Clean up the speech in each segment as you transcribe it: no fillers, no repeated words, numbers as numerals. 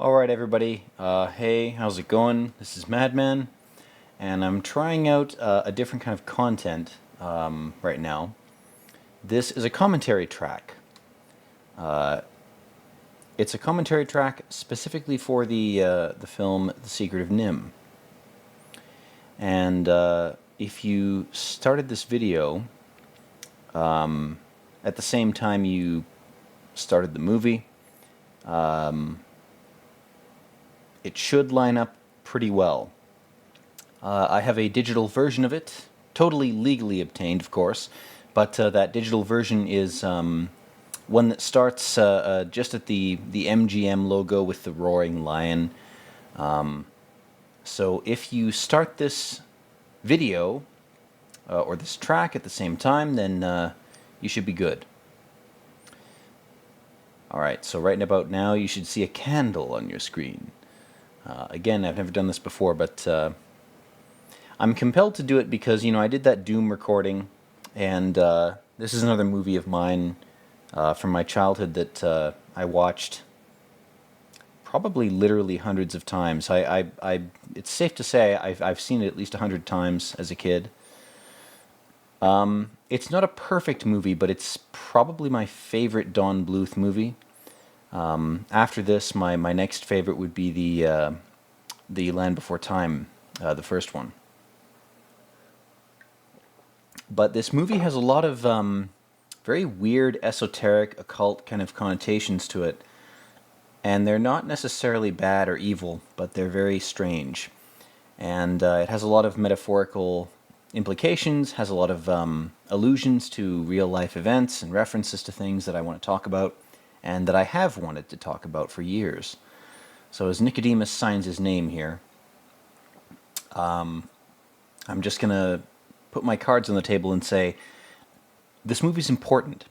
Alright everybody, hey, how's it going? This is Madman, and I'm trying out a different kind of content right now. This is a commentary track. It's a commentary track specifically for the film The Secret of Nimh. And if you started this video at the same time you started the movie, it should line up pretty well. I have a digital version of it, totally legally obtained, of course, but that digital version is one that starts just at the MGM logo with the roaring lion. So if you start this video or this track at the same time, then you should be good. Alright, so right about now you should see a candle on your screen. Again, I've never done this before, but I'm compelled to do it because, you know, I did that Doom recording, and this is another movie of mine from my childhood that I watched probably literally hundreds of times. It's safe to say I've seen it at least 100 times as a kid. It's not a perfect movie, but it's probably my favorite Bon Dluth movie. After this, my next favorite would be the Land Before Time, the first one. But this movie has a lot of very weird, esoteric, occult kind of connotations to it, and they're not necessarily bad or evil, but they're very strange. And it has a lot of metaphorical implications, has a lot of allusions to real-life events and references to things that I want to talk about, and that I have wanted to talk about for years. So as Nicodemus signs his name here, I'm just going to put my cards on the table and say, this movie's important.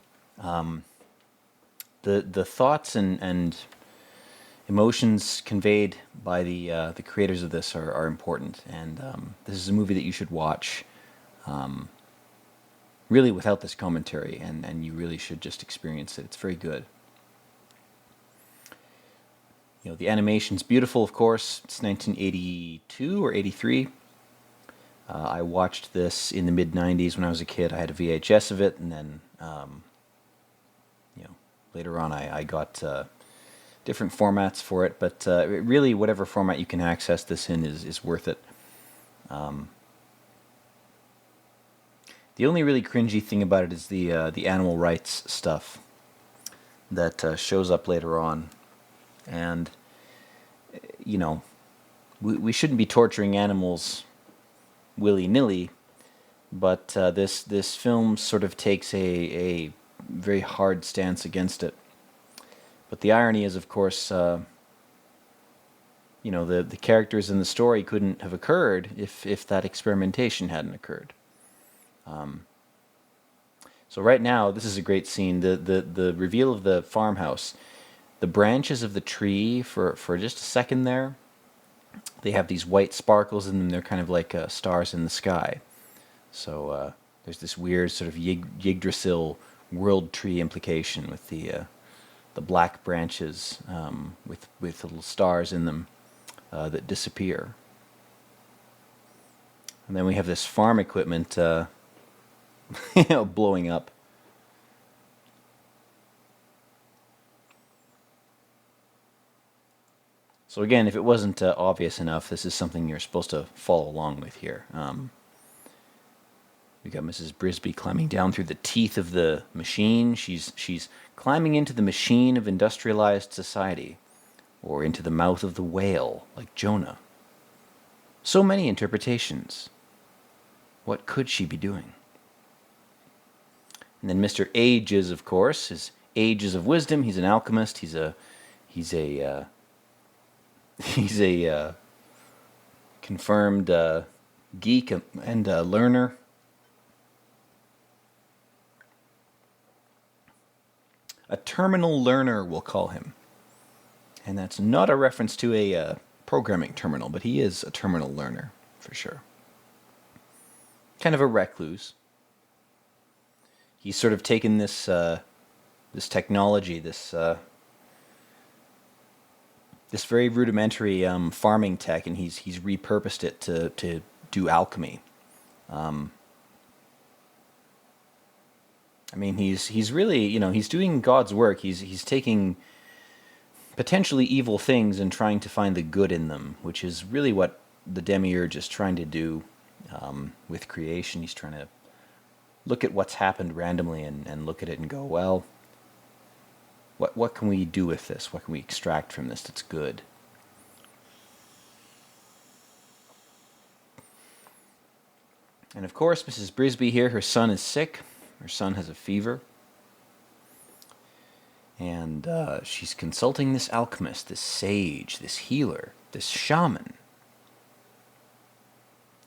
The thoughts and emotions conveyed by the creators of this are important, and this is a movie that you should watch really without this commentary, and you really should just experience it. It's very good. You know, the animation's beautiful, of course. It's 1982 or 83. I watched this in the mid-90s when I was a kid. I had a VHS of it, and then, you know, later on I got different formats for it, but really whatever format you can access this in is worth it. The only really cringy thing about it is the animal rights stuff that shows up later on. And, you know, we shouldn't be torturing animals willy-nilly, but this film sort of takes a very hard stance against it. But the irony is, of course, you know, the characters in the story couldn't have occurred if that experimentation hadn't occurred. So right now, this is a great scene. The reveal of the farmhouse. The branches of the tree, for just a second there, they have these white sparkles in them. They're kind of like stars in the sky. So there's this weird sort of Yggdrasil world tree implication with the black branches with little stars in them that disappear. And then we have this farm equipment you know, blowing up. So again, if it wasn't obvious enough, this is something you're supposed to follow along with here. We got Mrs. Brisby climbing down through the teeth of the machine. She's climbing into the machine of industrialized society, or into the mouth of the whale, like Jonah. So many interpretations. What could she be doing? And then Mr. Ages, of course, his Ages of Wisdom. He's an alchemist. He's a confirmed geek and learner. A terminal learner, we'll call him. And that's not a reference to a programming terminal, but he is a terminal learner, for sure. Kind of a recluse. He's sort of taken this this technology, this this very rudimentary farming tech, and he's repurposed it to do alchemy. I mean, he's really, he's doing God's work. He's taking potentially evil things and trying to find the good in them, which is really what the demiurge is trying to do with creation. He's trying to look at what's happened randomly and look at it and go, well, what can we do with this? What can we extract from this that's good? And of course, Mrs. Brisby here, her son is sick. Her son has a fever. And she's consulting this alchemist, this sage, this healer, this shaman.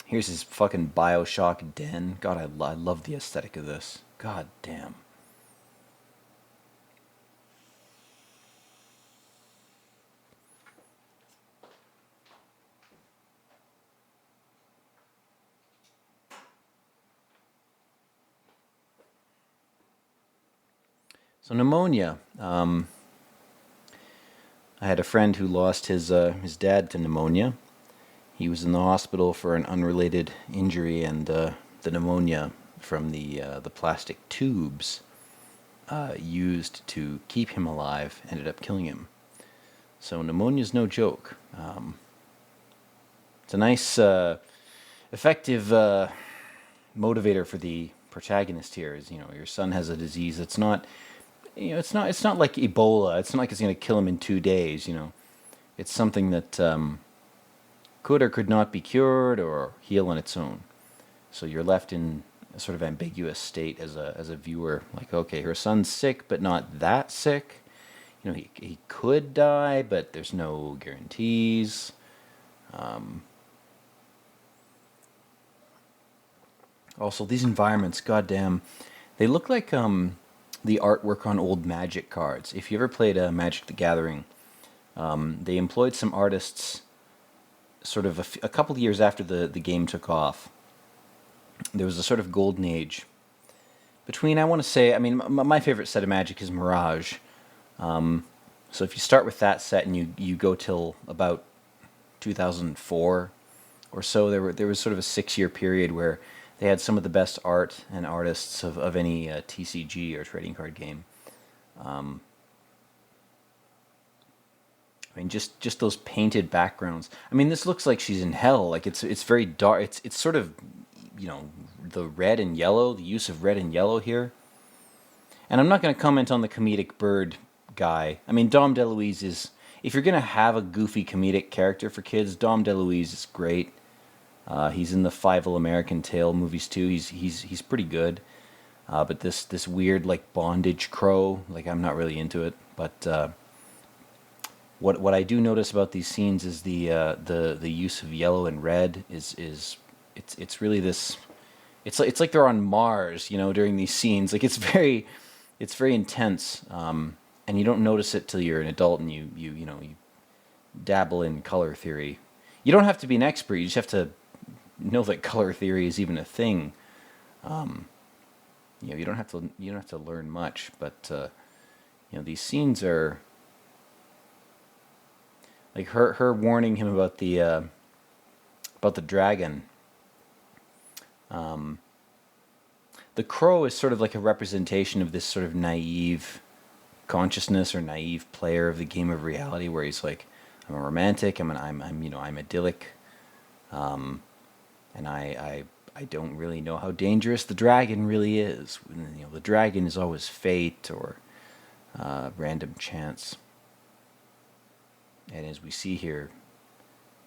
Here's his fucking Bioshock den. God, I love the aesthetic of this. God damn. So pneumonia. I had a friend who lost his dad to pneumonia. He was in the hospital for an unrelated injury, and the pneumonia from the plastic tubes used to keep him alive ended up killing him. So pneumonia's no joke. It's a nice, effective motivator for the protagonist here. Is your son has a disease that's not. It's not like Ebola. It's not like it's going to kill him in 2 days. It's something that could or could not be cured or heal on its own. So you're left in a sort of ambiguous state as a viewer. Like, okay, her son's sick, but not that sick. He could die, but there's no guarantees. Also, these environments, goddamn, they look like the artwork on old Magic cards. If you ever played Magic the Gathering, they employed some artists sort of a couple of years after the game took off. There was a sort of golden age between, I want to say, I mean, my favorite set of Magic is Mirage. So if you start with that set and you go till about 2004 or so, there was sort of a 6-year period where they had some of the best art and artists of any TCG or trading card game. I mean, just those painted backgrounds. I mean, this looks like she's in hell. Like it's very dark. It's sort of, the red and yellow, the use of red and yellow here. And I'm not going to comment on the comedic bird guy. I mean, Dom DeLuise is, if you're going to have a goofy comedic character for kids, Dom DeLuise is great. He's in the Five All-American Tale movies too. He's pretty good. But this weird like bondage crow, like I'm not really into it. But what I do notice about these scenes is the use of yellow and red is it's really this. It's like they're on Mars, during these scenes. Like it's very intense, and you don't notice it till you're an adult and you dabble in color theory. You don't have to be an expert. You just have to know that color theory is even a thing. You don't have to learn much, but these scenes are like her warning him about the dragon. The crow is sort of like a representation of this sort of naive consciousness or naive player of the game of reality, where he's like, I'm a romantic, I'm idyllic, and I don't really know how dangerous the dragon really is. The dragon is always fate or random chance. And as we see here,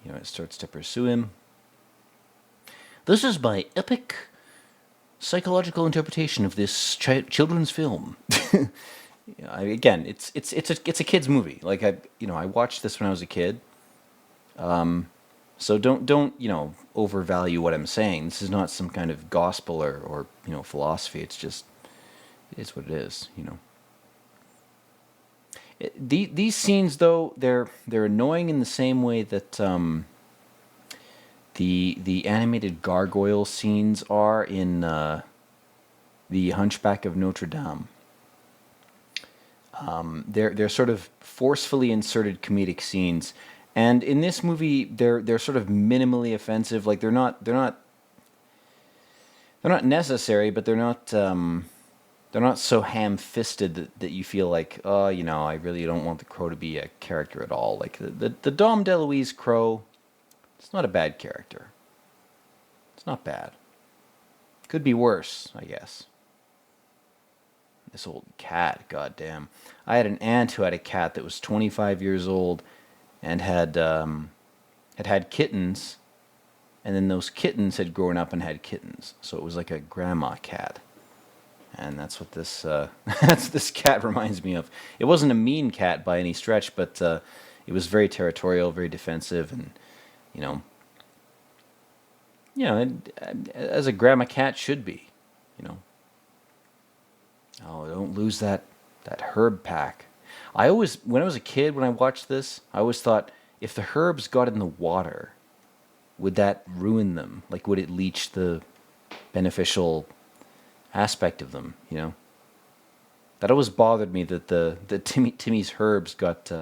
it starts to pursue him. This is my epic psychological interpretation of this children's film. Again, it's a kid's movie. Like I watched this when I was a kid. So don't overvalue what I'm saying. This is not some kind of gospel or philosophy. It is what it is. These scenes, though, they're annoying in the same way that the animated gargoyle scenes are in the Hunchback of Notre Dame. They're sort of forcefully inserted comedic scenes, and in this movie they're sort of minimally offensive. Like they're not necessary, but they're not so ham-fisted that you feel like, oh, you know, I really don't want the Crow to be a character at all. Like the Dom DeLuise Crow, it's not a bad character. It's not bad. Could be worse, I guess. This old cat, goddamn. I had an aunt who had a cat that was 25 years old and had kittens, and then those kittens had grown up and had kittens. So it was like a grandma cat. And that's what this that's this cat reminds me of. It wasn't a mean cat by any stretch, but it was very territorial, very defensive, and you know, as a grandma cat should be, you know. Oh, don't lose that herb pack. I always, when I was a kid, when I watched this, I always thought, if the herbs got in the water, would that ruin them? Like, would it leach the beneficial aspect of them? You know, that always bothered me, that the Timmy's herbs got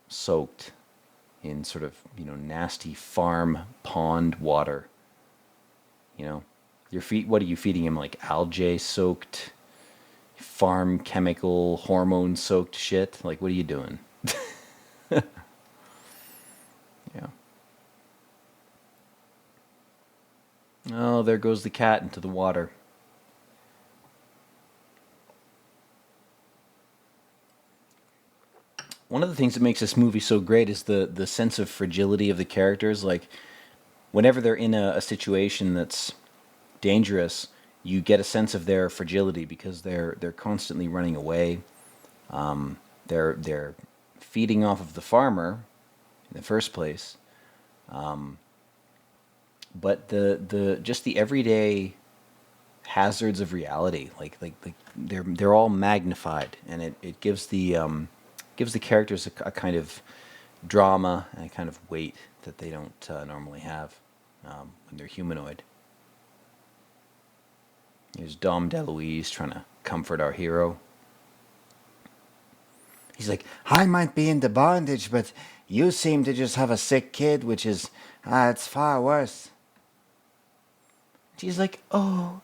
soaked in sort of, you know, nasty farm pond water. You know, what are you feeding him? Like algae soaked, farm chemical, hormone soaked shit? Like, what are you doing? Yeah. Oh, there goes the cat into the water. One of the things that makes this movie so great is the sense of fragility of the characters. Like, whenever they're in a situation that's dangerous, you get a sense of their fragility because they're constantly running away. They're feeding off of the farmer in the first place, but the just the everyday hazards of reality, like they're all magnified, and it gives the characters a kind of drama and a kind of weight that they don't normally have when they're humanoid. Here's Dom DeLuise trying to comfort our hero. He's like, I might be into bondage, but you seem to just have a sick kid, which is, it's far worse. She's like, oh.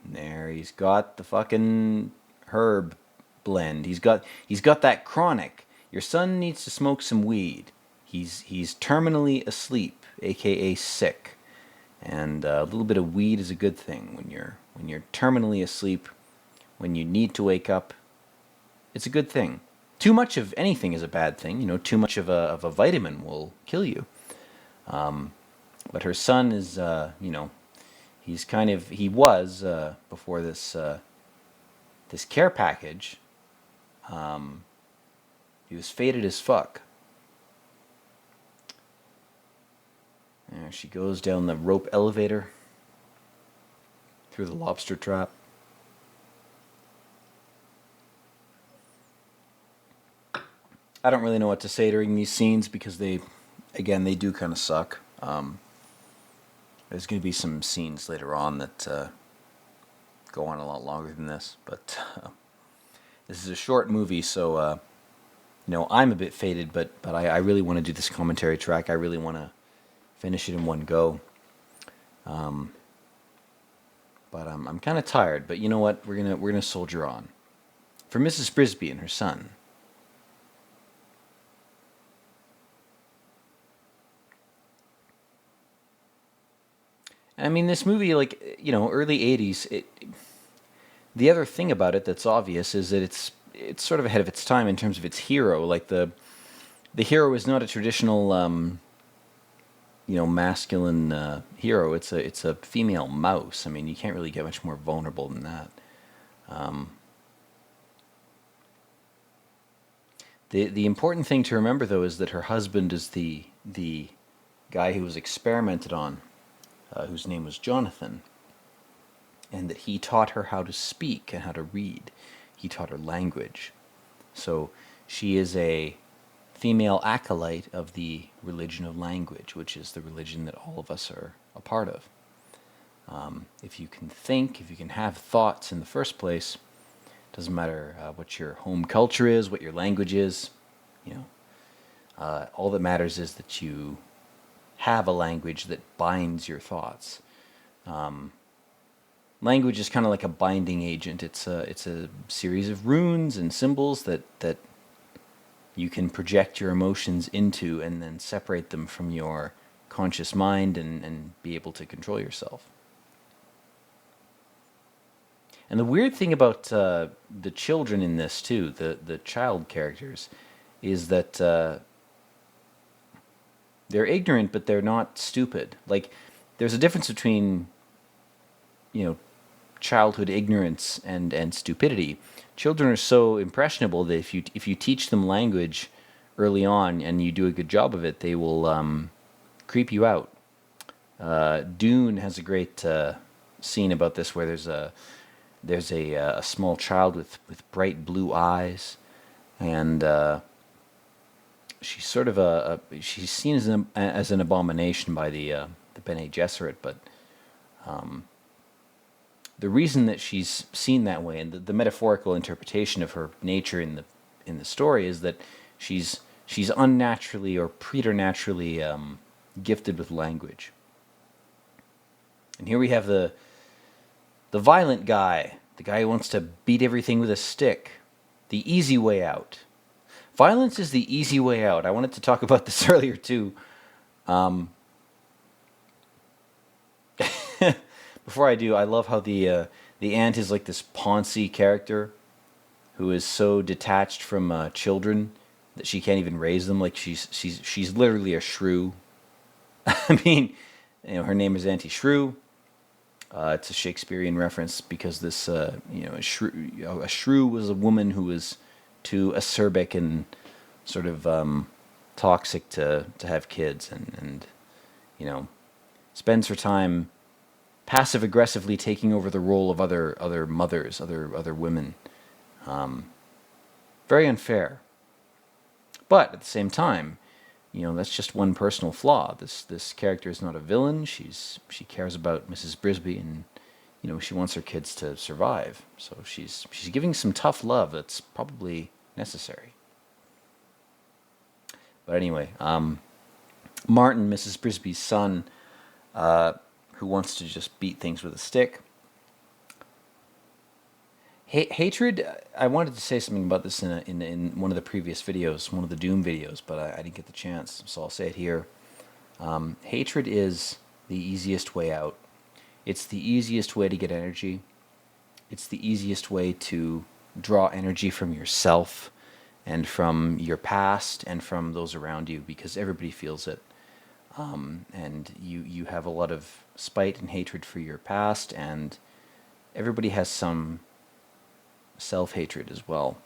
There, he's got the fucking herb blend. He's got that chronic. Your son needs to smoke some weed. He's terminally asleep, aka sick. And a little bit of weed is a good thing when you're terminally asleep, when you need to wake up. It's a good thing. Too much of anything is a bad thing. You know, too much of a vitamin will kill you. But her son is, you know, he was before this care package. He was faded as fuck. There she goes down the rope elevator through the lobster trap. I don't really know what to say during these scenes because they do kind of suck. There's going to be some scenes later on that go on a lot longer than this, but this is a short movie, so you know, I'm a bit faded, but I really want to do this commentary track. I really want to finish it in one go. But I'm kind of tired. But you know what? We're gonna soldier on. For Mrs. Brisby and her son. I mean, this movie, like, you know, early '80s. The other thing about it that's obvious is that it's sort of ahead of its time in terms of its hero. Like the hero is not a traditional you know, masculine hero. It's a female mouse. I mean, you can't really get much more vulnerable than that. The important thing to remember, though, is that her husband is the guy who was experimented on, whose name was Jonathan, and that he taught her how to speak and how to read. He taught her language. So she is a female acolyte of the religion of language, which is the religion that all of us are a part of. If you can think, if you can have thoughts in the first place, doesn't matter what your home culture is, what your language is, you know, all that matters is that you have a language that binds your thoughts. Language is kind of like a binding agent. It's a series of runes and symbols that you can project your emotions into and then separate them from your conscious mind and be able to control yourself. And the weird thing about the children in this too, the child characters, is that they're ignorant, but they're not stupid. Like, there's a difference between, childhood ignorance and stupidity. Children are so impressionable that if you teach them language early on and you do a good job of it, they will creep you out. Dune has a great scene about this where there's a small child with bright blue eyes, and she's sort of she's seen as an abomination by the Bene Gesserit, but the reason that she's seen that way, and the metaphorical interpretation of her nature in the story, is that she's unnaturally or preternaturally gifted with language. And here we have the violent guy, the guy who wants to beat everything with a stick, the easy way out. Violence is the easy way out. I wanted to talk about this earlier too. Before I do, I love how the aunt is like this Ponzi character who is so detached from children that she can't even raise them. Like she's literally a shrew. I mean, her name is Auntie Shrew. It's a Shakespearean reference because this, a shrew was a woman who was too acerbic and sort of toxic to have kids, and spends her time passive aggressively taking over the role of other mothers, other women. Very unfair. But at the same time, that's just one personal flaw. This character is not a villain. She cares about Mrs. Brisby, and she wants her kids to survive. So she's giving some tough love that's probably necessary. But anyway, Martin, Mrs. Brisby's son, who wants to just beat things with a stick. Hatred, I wanted to say something about this in one of the previous videos, one of the Doom videos, but I didn't get the chance, so I'll say it here. Hatred is the easiest way out. It's the easiest way to get energy. It's the easiest way to draw energy from yourself and from your past and from those around you, because everybody feels it. And you have a lot of spite and hatred for your past, and everybody has some self-hatred as well.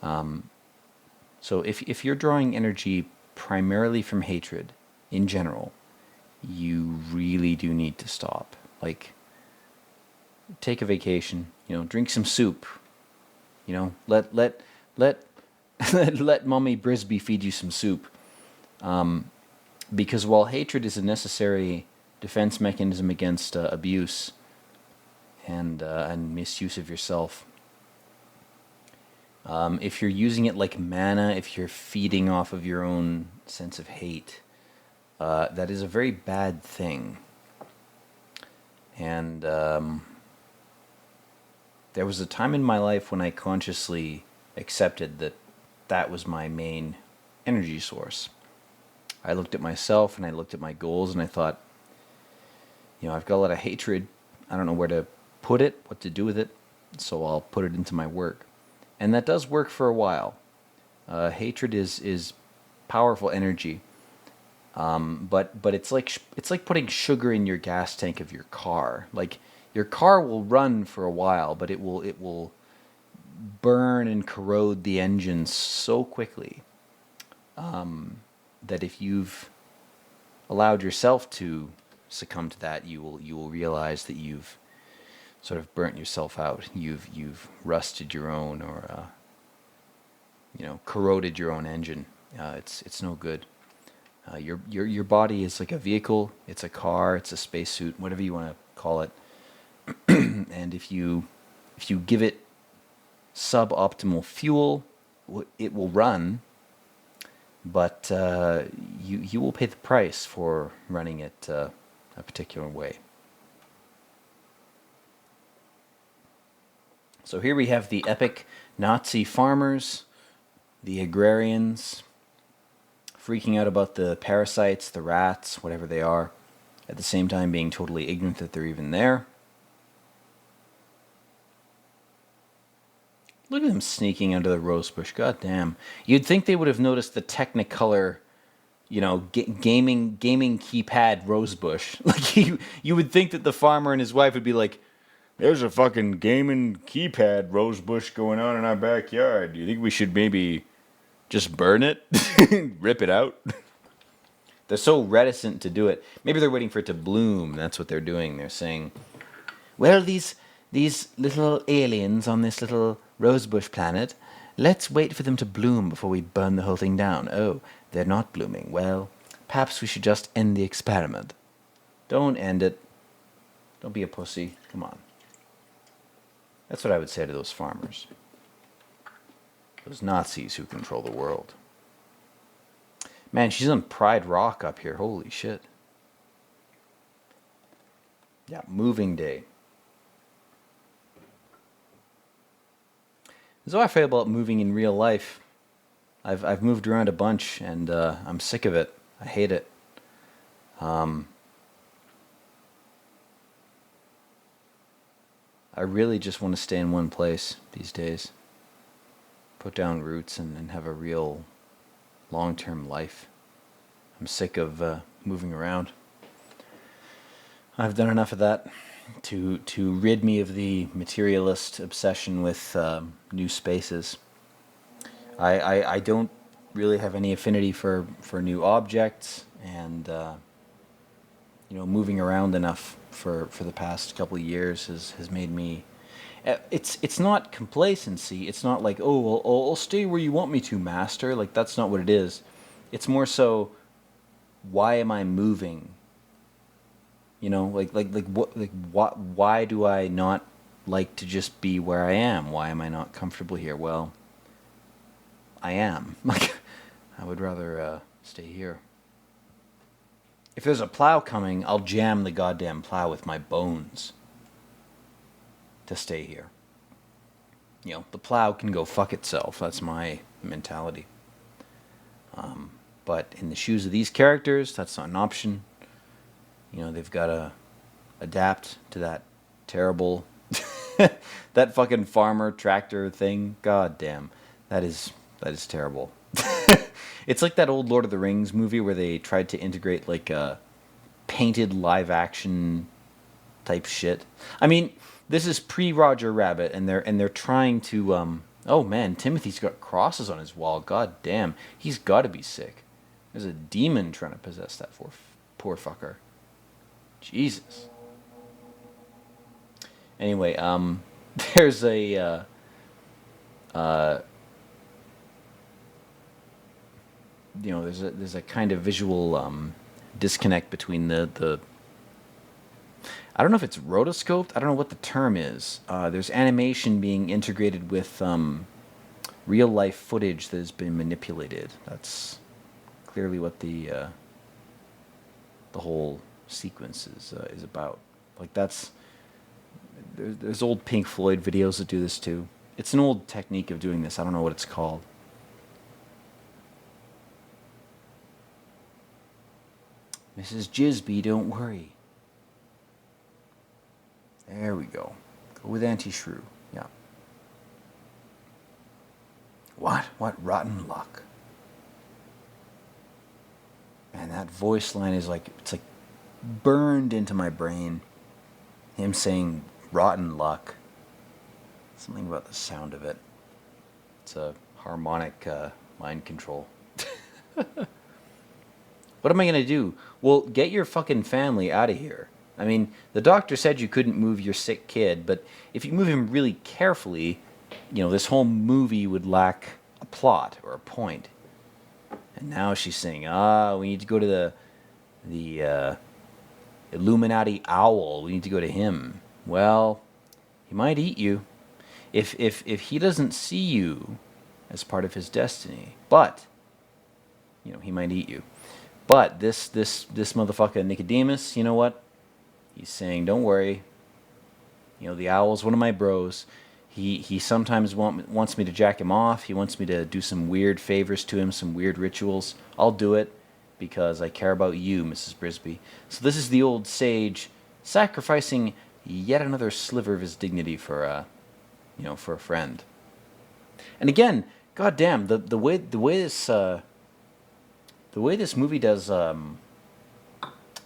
So if you're drawing energy primarily from hatred in general, you really do need to stop. Like, take a vacation, drink some soup, let let Mommy Brisby feed you some soup. Because while hatred is a necessary defense mechanism against abuse and misuse of yourself, if you're using it like mana, if you're feeding off of your own sense of hate, that is a very bad thing. And there was a time in my life when I consciously accepted that was my main energy source. I looked at myself and I looked at my goals and I thought, I've got a lot of hatred. I don't know where to put it, what to do with it, so I'll put it into my work. And that does work for a while. Hatred is powerful energy, but it's like putting sugar in your gas tank of your car. Like, your car will run for a while, but it will burn and corrode the engine so quickly that if you've allowed yourself to succumb to that, you will realize that you've sort of burnt yourself out. You've rusted your own, or corroded your own engine. It's no good. Your body is like a vehicle. It's a car. It's a spacesuit. Whatever you want to call it. And if you give it suboptimal fuel, it will run, but you will pay the price for running it a particular way. So here we have the epic Nazi farmers, the agrarians, freaking out about the parasites, the rats, whatever they are, at the same time being totally ignorant that they're even there. Look at them sneaking under the rose bush. God damn. You'd think they would have noticed the Technicolor, gaming keypad rose bush. Like you would think that the farmer and his wife would be like, "There's a fucking gaming keypad rose bush going on in our backyard. Do you think we should maybe just burn it? Rip it out?" They're so reticent to do it. Maybe they're waiting for it to bloom. That's what they're doing. They're saying, well, these little aliens on this little rosebush planet, let's wait for them to bloom before we burn the whole thing down. Oh, they're not blooming. Well, perhaps we should just end the experiment. Don't end it. Don't be a pussy. Come on. That's what I would say to those farmers. Those Nazis who control the world. Man, she's on Pride Rock up here. Holy shit. Yeah, moving day. This is how I feel about moving in real life. I've moved around a bunch, and I'm sick of it. I hate it. I really just want to stay in one place these days. Put down roots and have a real long-term life. I'm sick of moving around. I've done enough of that to rid me of the materialist obsession with new spaces. I don't really have any affinity for new objects, and moving around enough for the past couple of years has made me. It's not complacency. It's not like, oh, well, I'll stay where you want me to, master. Like, that's not what it is. It's more so, why am I moving? Why do I not like to just be where I am? Why am I not comfortable here? Well, I am. Like, I would rather stay here. If there's a plow coming, I'll jam the goddamn plow with my bones to stay here. The plow can go fuck itself. That's my mentality. But in the shoes of these characters, that's not an option. They've got to adapt to that terrible, that fucking farmer tractor thing. God damn, that is terrible. It's like that old Lord of the Rings movie where they tried to integrate like a painted live action type shit. I mean, this is pre-Roger Rabbit, and they're trying to. Oh man, Timothy's got crosses on his wall. God damn, he's got to be sick. There's a demon trying to possess that poor fucker. Jesus. Anyway, there's a there's a kind of visual disconnect between the I don't know if it's rotoscoped. I don't know what the term is. There's animation being integrated with real life footage that has been manipulated. That's clearly what the whole sequence is about. Like, there's old Pink Floyd videos that do this too. It's an old technique of doing this. I don't know what it's called. Mrs. Gisby, don't worry. There we go. Go with Auntie Shrew. Yeah. What rotten luck. Man, that voice line is like, it's like burned into my brain. Him saying rotten luck. Something about the sound of it. It's a harmonic mind control. What am I going to do? Well, get your fucking family out of here. I mean, the doctor said you couldn't move your sick kid, but if you move him really carefully, this whole movie would lack a plot or a point. And now she's saying, we need to go to the Illuminati owl. We need to go to him. Well, he might eat you. If he doesn't see you as part of his destiny, but he might eat you. But this motherfucker Nicodemus, you know what? He's saying, don't worry. The owl's one of my bros. He sometimes wants me to jack him off. He wants me to do some weird favors to him, some weird rituals. I'll do it because I care about you, Mrs. Brisby. So this is the old sage sacrificing yet another sliver of his dignity for a friend. And again, goddamn, the way this movie does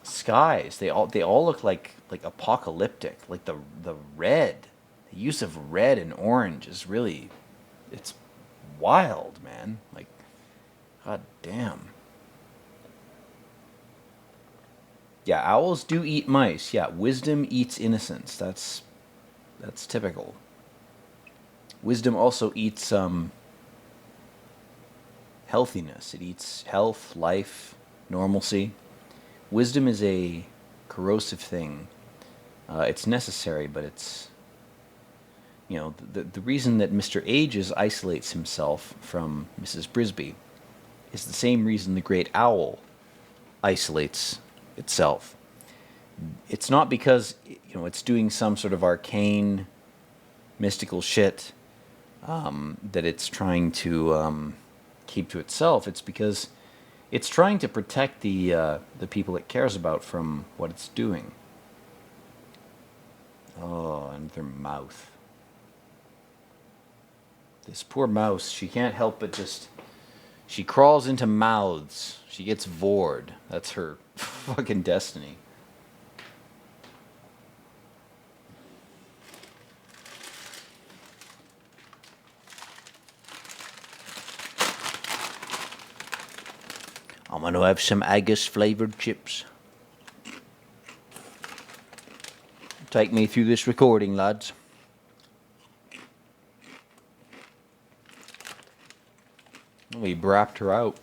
skies, they all look like apocalyptic. Like the red, the use of red and orange is really, it's wild, man. Like, god damn. Yeah, owls do eat mice. Yeah, wisdom eats innocence. That's typical. Wisdom also eats healthiness. It eats health, life, normalcy. Wisdom is a corrosive thing. It's necessary, but it's, the reason that Mr. Ages isolates himself from Mrs. Brisby is the same reason the great owl isolates itself. It's not because, it's doing some sort of arcane, mystical shit that it's trying to keep to itself. It's because it's trying to protect the people it cares about from what it's doing. Oh, and their mouth. This poor mouse, she can't help but she crawls into mouths. She gets vored. That's her fucking destiny. I'm going to have some haggus-flavored chips. Take me through this recording, lads. We brapped her out.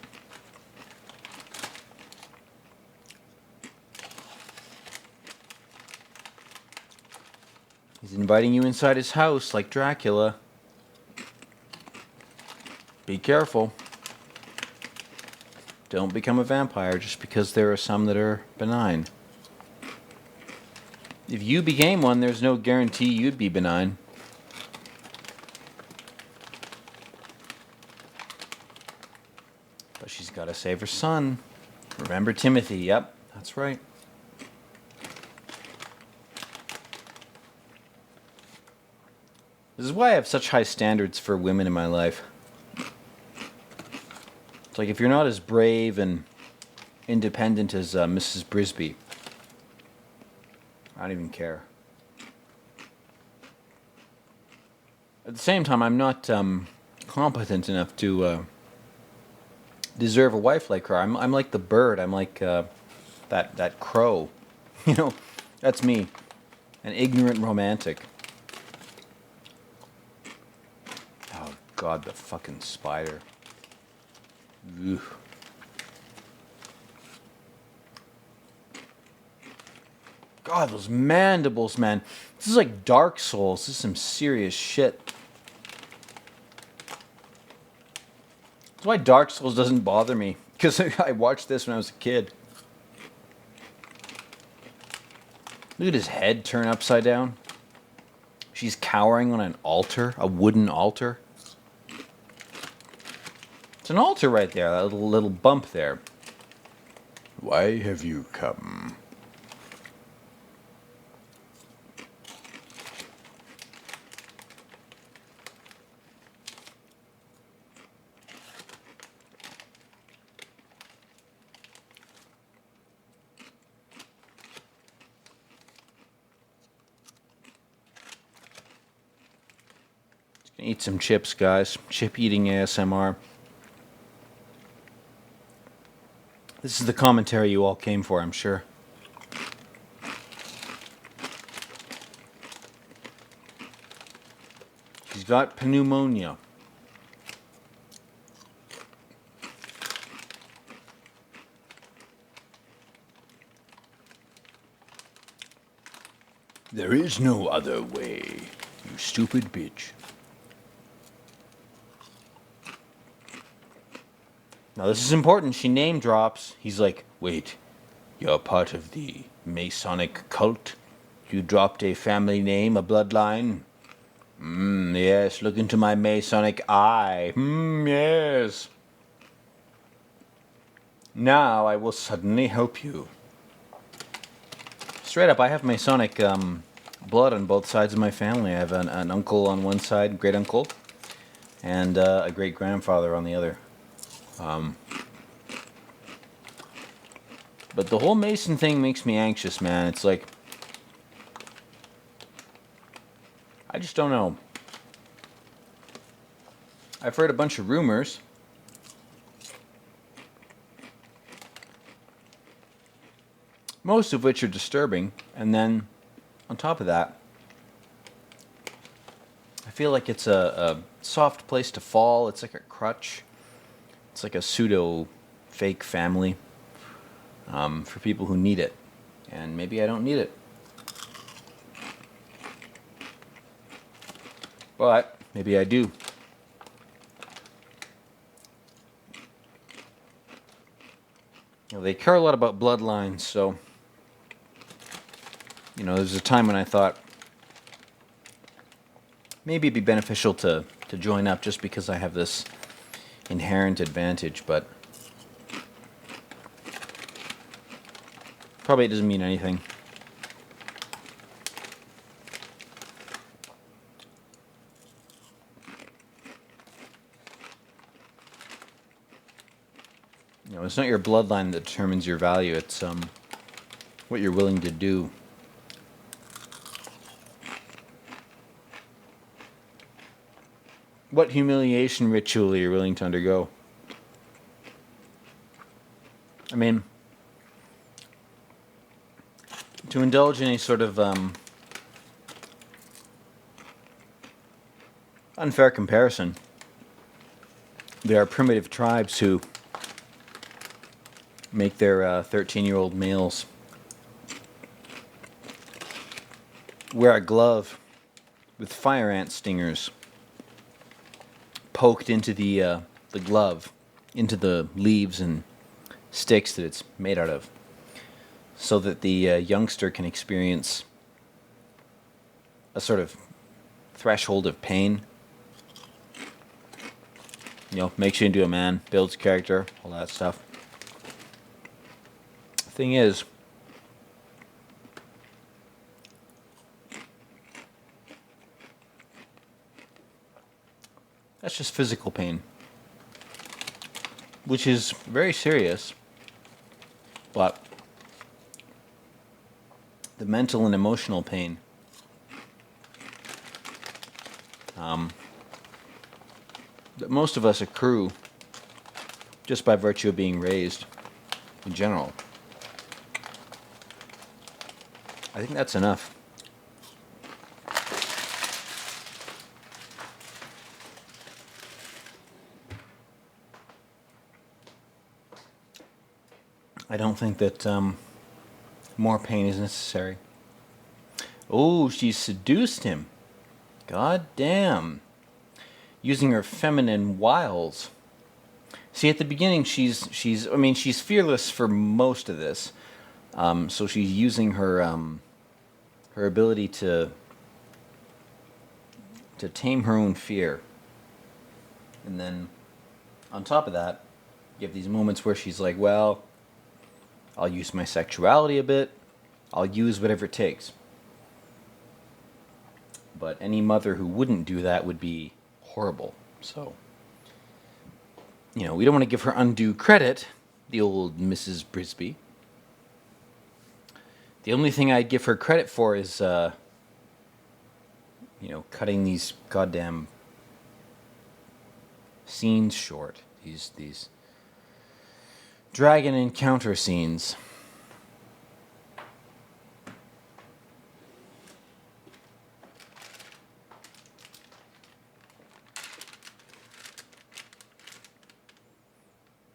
He's inviting you inside his house like Dracula. Be careful. Don't become a vampire just because there are some that are benign. If you became one, there's no guarantee you'd be benign. But she's got to save her son. Remember Timothy. Yep, that's right. This is why I have such high standards for women in my life. It's like if you're not as brave and independent as Mrs. Brisby, I don't even care. At the same time, I'm not competent enough to deserve a wife like her. I'm like the bird. I'm like that crow. That's me, an ignorant romantic. Oh God, the fucking spider. Ugh. God, those mandibles, man. This is like Dark Souls. This is some serious shit. That's why Dark Souls doesn't bother me. Because I watched this when I was a kid. Look at his head turn upside down. She's cowering on an altar, a wooden altar. It's an altar right there, that little bump there. Why have you come? Eat some chips, guys. Chip eating ASMR. This is the commentary you all came for, I'm sure. She's got pneumonia. There is no other way, you stupid bitch. Now this is important. She name drops. He's like, wait, you're part of the Masonic cult? You dropped a family name, a bloodline? Yes, look into my Masonic eye. Yes. Now I will suddenly help you. Straight up, I have Masonic blood on both sides of my family. I have an uncle on one side, great uncle, and a great grandfather on the other. But the whole Mason thing makes me anxious, man. It's like, I just don't know. I've heard a bunch of rumors. Most of which are disturbing. And then, on top of that, I feel like it's a soft place to fall. It's like a crutch. It's like a pseudo-fake family for people who need it. And maybe I don't need it. But maybe I do. You know, they care a lot about bloodlines, so... You know, there's a time when I thought maybe it'd be beneficial to join up just because I have this inherent advantage, but probably it doesn't mean anything. You know, it's not your bloodline that determines your value, it's what you're willing to do. What humiliation ritual are you willing to undergo? I mean, to indulge in a sort of unfair comparison, there are primitive tribes who make their 13-year-old males wear a glove with fire ant stingers poked into the glove, into the leaves and sticks that it's made out of, so that the youngster can experience a sort of threshold of pain. You know, makes you into a man, builds character, all that stuff. Thing is, that's just physical pain, which is very serious, but the mental and emotional pain that most of us accrue just by virtue of being raised in general, I think that's enough. I don't think that more pain is necessary. Oh, she seduced him. God damn. Using her feminine wiles. See, at the beginning, she's fearless for most of this. So she's using her her ability to tame her own fear. And then, on top of that, you have these moments where she's like, well, I'll use my sexuality a bit. I'll use whatever it takes. But any mother who wouldn't do that would be horrible. So, you know, we don't want to give her undue credit, the old Mrs. Brisby. The only thing I'd give her credit for is, you know, cutting these goddamn scenes short. These dragon encounter scenes.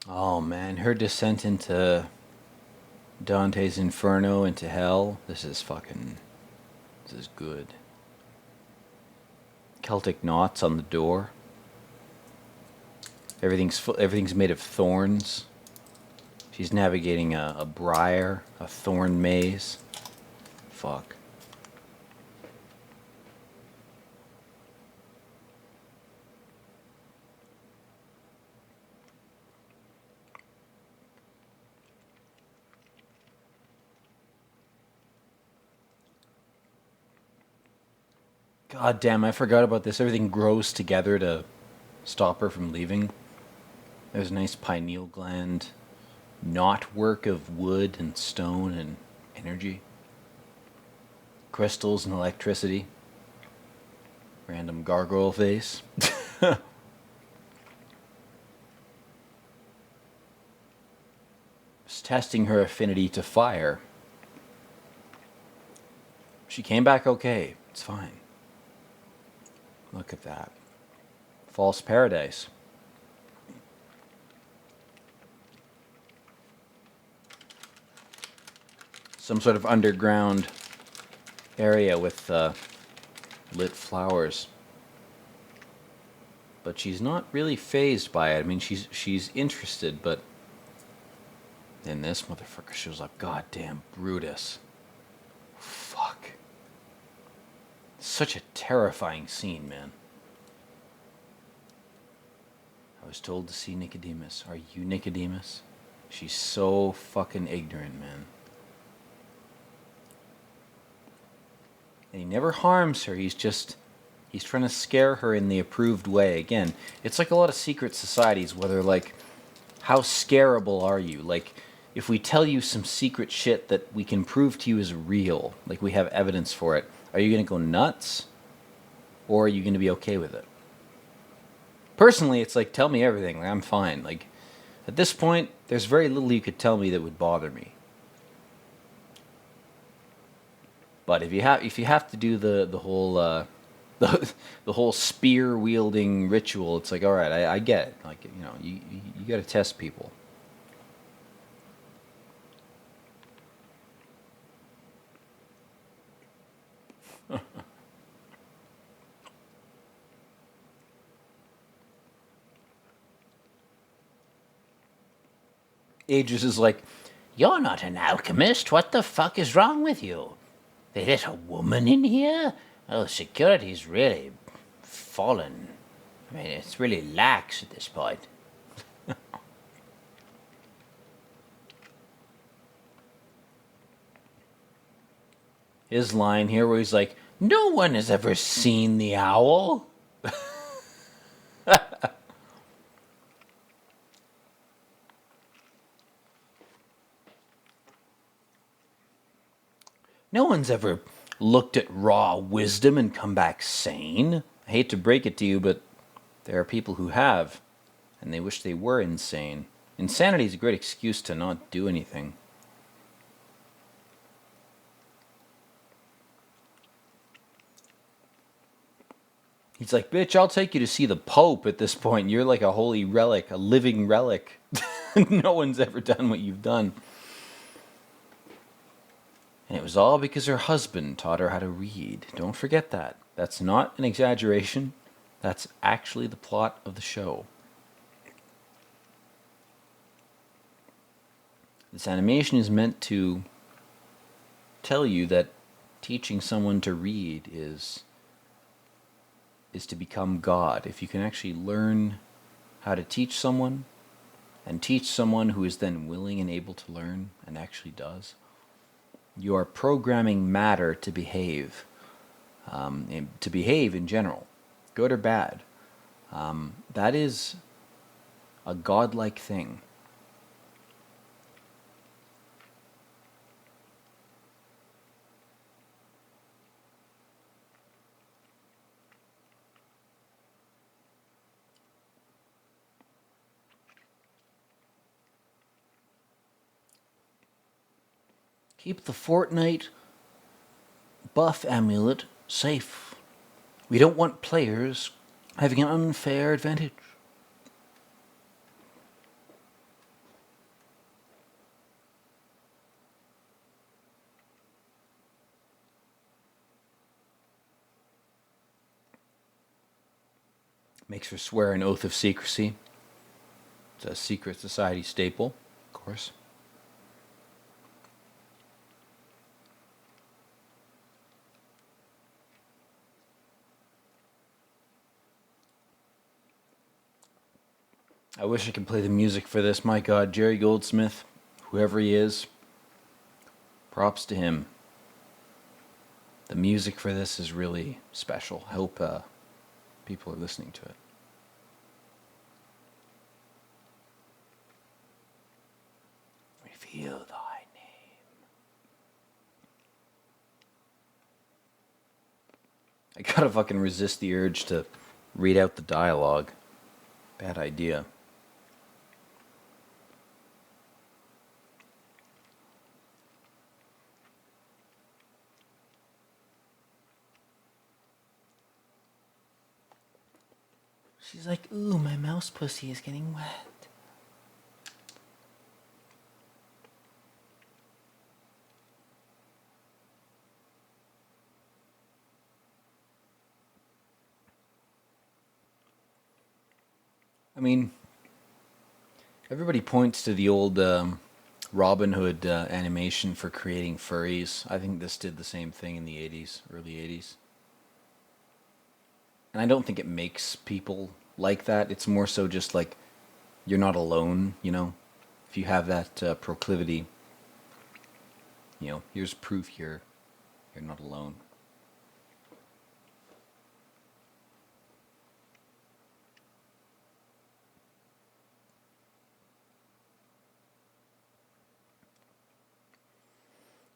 Oh man, her descent into Dante's Inferno, into hell. This is fucking This is good. Celtic knots on the door. Everything's made of thorns. She's navigating a briar, a thorn maze. Fuck. God damn, I forgot about this. Everything grows together to stop her from leaving. There's a nice pineal gland knotwork of wood and stone and energy. Crystals and electricity. Random gargoyle face. Just testing her affinity to fire. She came back okay. It's fine. Look at that. False paradise. Some sort of underground area with lit flowers. But she's not really fazed by it. I mean, she's interested, but then this motherfucker shows up. Goddamn Brutus. Fuck. Such a terrifying scene, man. I was told to see Nicodemus. Are you Nicodemus? She's so fucking ignorant, man. And he never harms her. He's trying to scare her in the approved way. Again, it's like a lot of secret societies where they're like, how scarable are you? Like, if we tell you some secret shit that we can prove to you is real, like we have evidence for it, are you going to go nuts? Or are you going to be okay with it? Personally, it's like, tell me everything. Like, I'm fine. Like, at this point, there's very little you could tell me that would bother me. But if you have to do the whole the whole spear wielding ritual, it's like, all right, I get it. Like, you know, you got to test people. Aegis is like, you're not an alchemist. What the fuck is wrong with you? They let a woman in here? Oh, security's really fallen. I mean, it's really lax at this point. His line here where he's like, no one has ever seen the owl. No one's ever looked at raw wisdom and come back sane. I hate to break it to you, but there are people who have, and they wish they were insane. Insanity is a great excuse to not do anything. He's like, bitch, I'll take you to see the Pope at this point. You're like a holy relic, a living relic. No one's ever done what you've done. And it was all because her husband taught her how to read. Don't forget that. That's not an exaggeration. That's actually the plot of the show. This animation is meant to tell you that teaching someone to read is to become God. If you can actually learn how to teach someone, and teach someone who is then willing and able to learn, and actually does, you are programming matter to behave in general, good or bad. That is a godlike thing. Keep the Fortnite buff amulet safe. We don't want players having an unfair advantage. Makes her swear an oath of secrecy. It's a secret society staple, of course. I wish I could play the music for this. My God, Jerry Goldsmith, whoever he is, props to him. The music for this is really special. I hope people are listening to it. Reveal thy name. I gotta fucking resist the urge to read out the dialogue. Bad idea. She's like, ooh, my mouse pussy is getting wet. I mean, everybody points to the old Robin Hood animation for creating furries. I think this did the same thing in the 80s, early 80s. And I don't think it makes people like that. It's more so just like you're not alone, you know? If you have that proclivity, you know, here's proof you're not alone.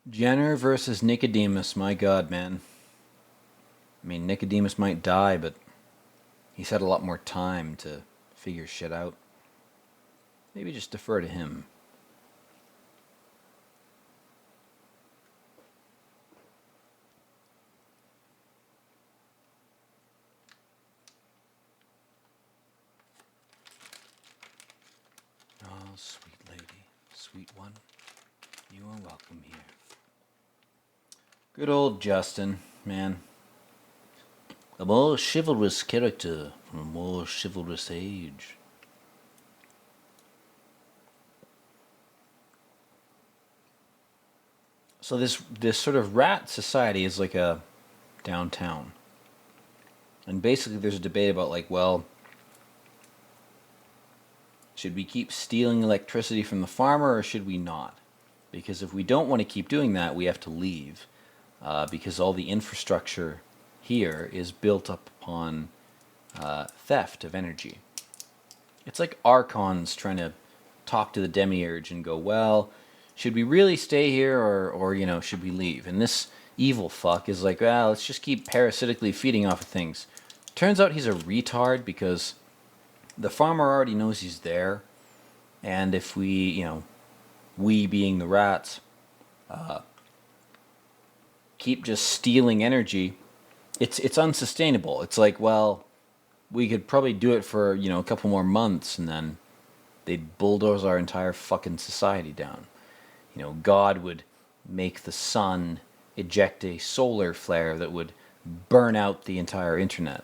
Jenner versus Nicodemus, my God, man. I mean, Nicodemus might die, but he's had a lot more time to figure shit out. Maybe just defer to him. Oh, sweet lady, sweet one, you are welcome here. Good old Justin, man. A more chivalrous character from a more chivalrous age. So this sort of rat society is like a downtown. And basically there's a debate about like, well, should we keep stealing electricity from the farmer or should we not? Because if we don't want to keep doing that, we have to leave. Because all the infrastructure here is built up upon theft of energy. It's like archons trying to talk to the demiurge and go, well, should we really stay here or you know, should we leave? And this evil fuck is like, well, let's just keep parasitically feeding off of things. Turns out he's a retard because the farmer already knows he's there. And if we, you know, we being the rats, keep just stealing energy, it's unsustainable. It's like, well, we could probably do it for, you know, a couple more months and then they'd bulldoze our entire fucking society down. You know, God would make the sun eject a solar flare that would burn out the entire internet.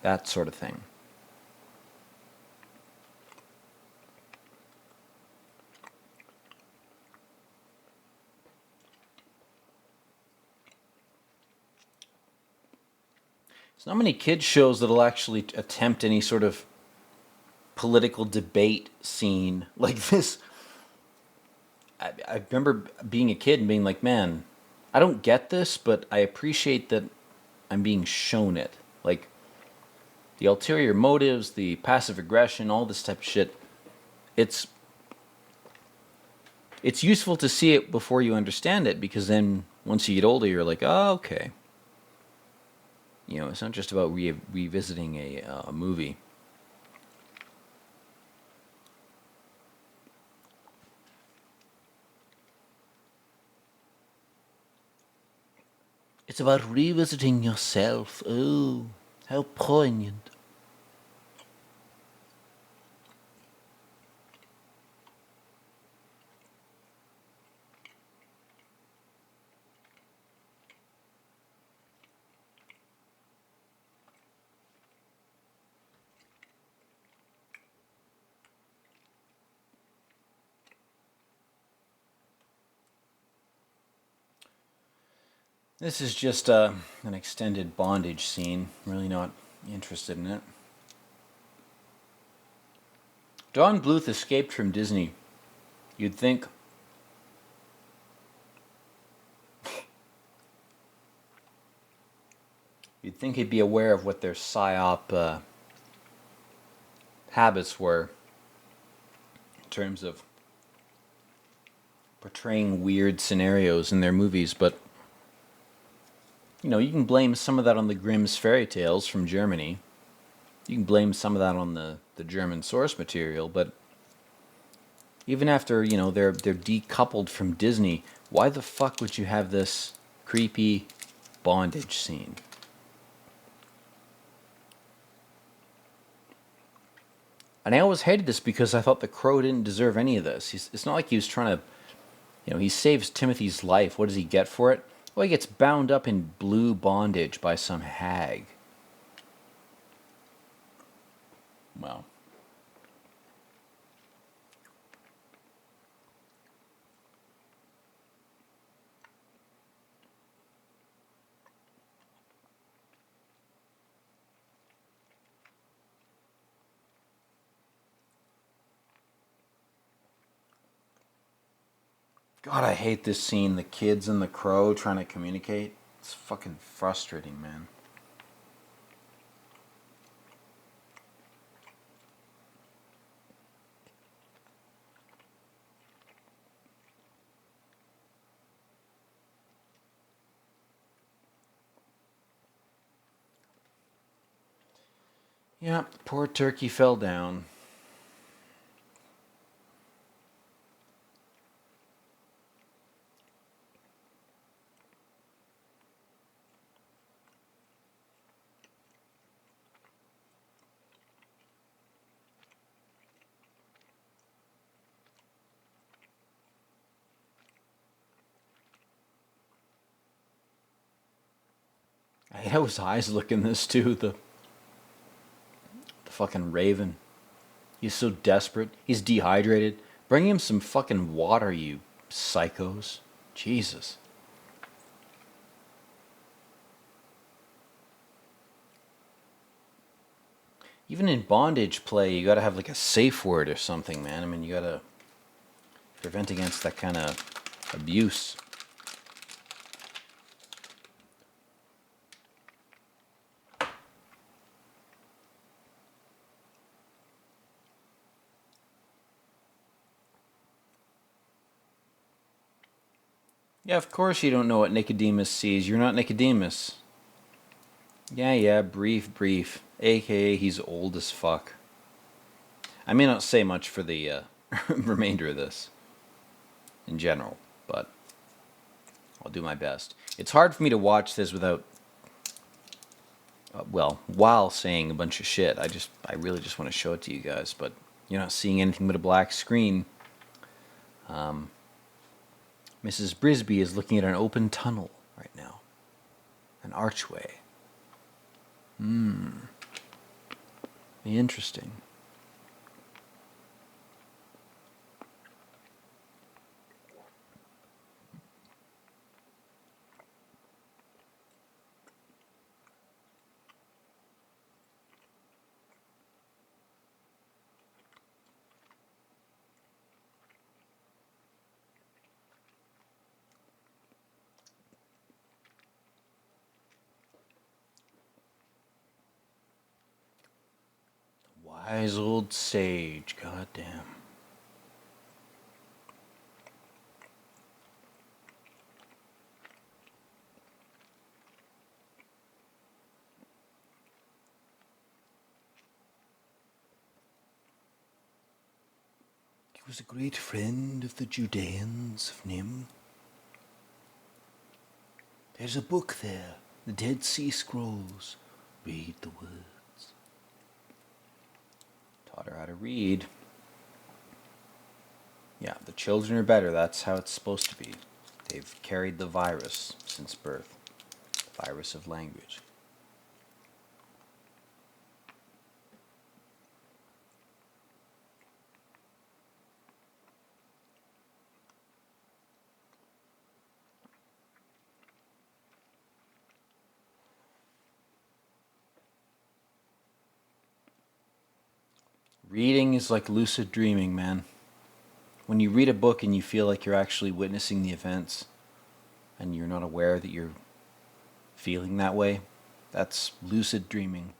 That sort of thing. There's not many kids shows that'll actually attempt any sort of political debate scene like this. I remember being a kid and being like, man, I don't get this, but I appreciate that I'm being shown it. Like, the ulterior motives, the passive aggression, all this type of shit. It's useful to see it before you understand it, because then once you get older, you're like, oh, okay. You know, it's not just about revisiting a movie. It's about revisiting yourself. Oh, how poignant. This is just an extended bondage scene. Really not interested in it. Don Bluth escaped from Disney. You'd think he'd be aware of what their psyop habits were in terms of portraying weird scenarios in their movies, but you know, you can blame some of that on the Grimm's fairy tales from Germany. You can blame some of that on the German source material, but even after, you know, they're decoupled from Disney, why the fuck would you have this creepy bondage scene? And I always hated this because I thought the Crow didn't deserve any of this. It's not like he was trying to, you know, he saves Timothy's life. What does he get for it? Well, he gets bound up in blue bondage by some hag. Well. God, I hate this scene. The kids and the crow trying to communicate. It's fucking frustrating, man. Yeah, poor turkey fell down. I hate how his eyes look in this too. The fucking raven. He's so desperate. He's dehydrated. Bring him some fucking water, you psychos. Jesus. Even in bondage play, you gotta have like a safe word or something, man. I mean, you gotta prevent against that kind of abuse. Yeah, of course you don't know what Nicodemus sees. You're not Nicodemus. Yeah, brief. AKA, he's old as fuck. I may not say much for the remainder of this in general, but I'll do my best. It's hard for me to watch this without, while saying a bunch of shit. I really just want to show it to you guys, but you're not seeing anything but a black screen. Mrs. Brisby is looking at an open tunnel right now. An archway. Interesting. Wise old sage, goddamn. He was a great friend of the Judeans of Nimh. There's a book there, the Dead Sea Scrolls. Read the words. Taught her how to read. Yeah, the children are better. That's how it's supposed to be. They've carried the virus since birth. The virus of language. Reading is like lucid dreaming, man. When you read a book and you feel like you're actually witnessing the events and you're not aware that you're feeling that way, that's lucid dreaming.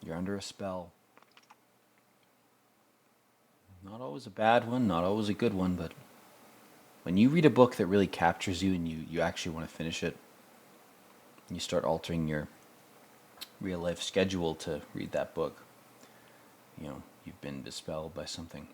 You're under a spell. Not always a bad one, not always a good one, but when you read a book that really captures you and you actually want to finish it, and you start altering your real life schedule to read that book, you've been dispelled by something.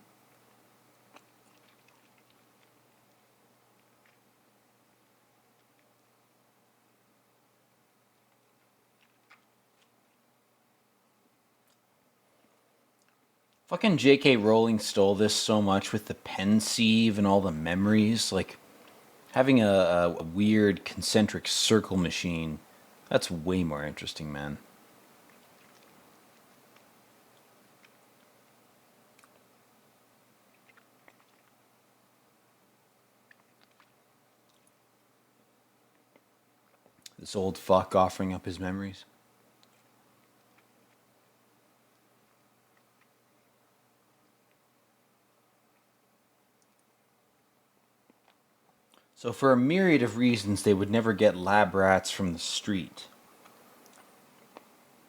Fucking J.K. Rowling stole this so much with the pensieve and all the memories. Like, having a weird concentric circle machine, that's way more interesting, man. This old fuck offering up his memories. So for a myriad of reasons, they would never get lab rats from the street.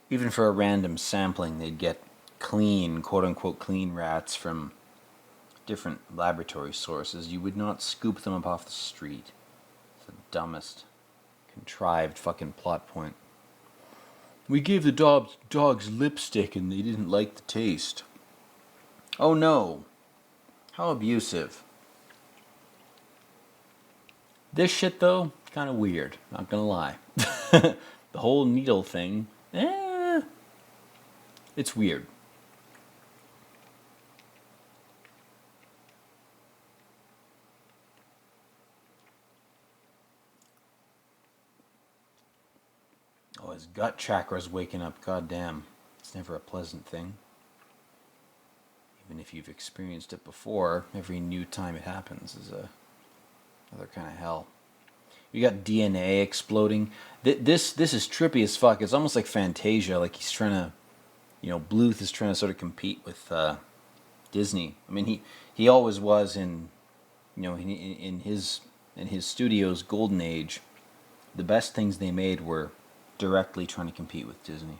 Even for a random sampling, they'd get clean, quote-unquote clean rats from different laboratory sources. You would not scoop them up off the street. It's the dumbest, contrived fucking plot point. We gave the dogs lipstick and they didn't like the taste. Oh no. How abusive. This shit, though, kind of weird. Not gonna lie. The whole needle thing, it's weird. Oh, his gut chakra's waking up. God damn. It's never a pleasant thing. Even if you've experienced it before, every new time it happens is another kind of hell. You got DNA exploding. This is trippy as fuck. It's almost like Fantasia. Like he's trying to, Bluth is trying to sort of compete with Disney. I mean, he always was in his studio's golden age. The best things they made were directly trying to compete with Disney.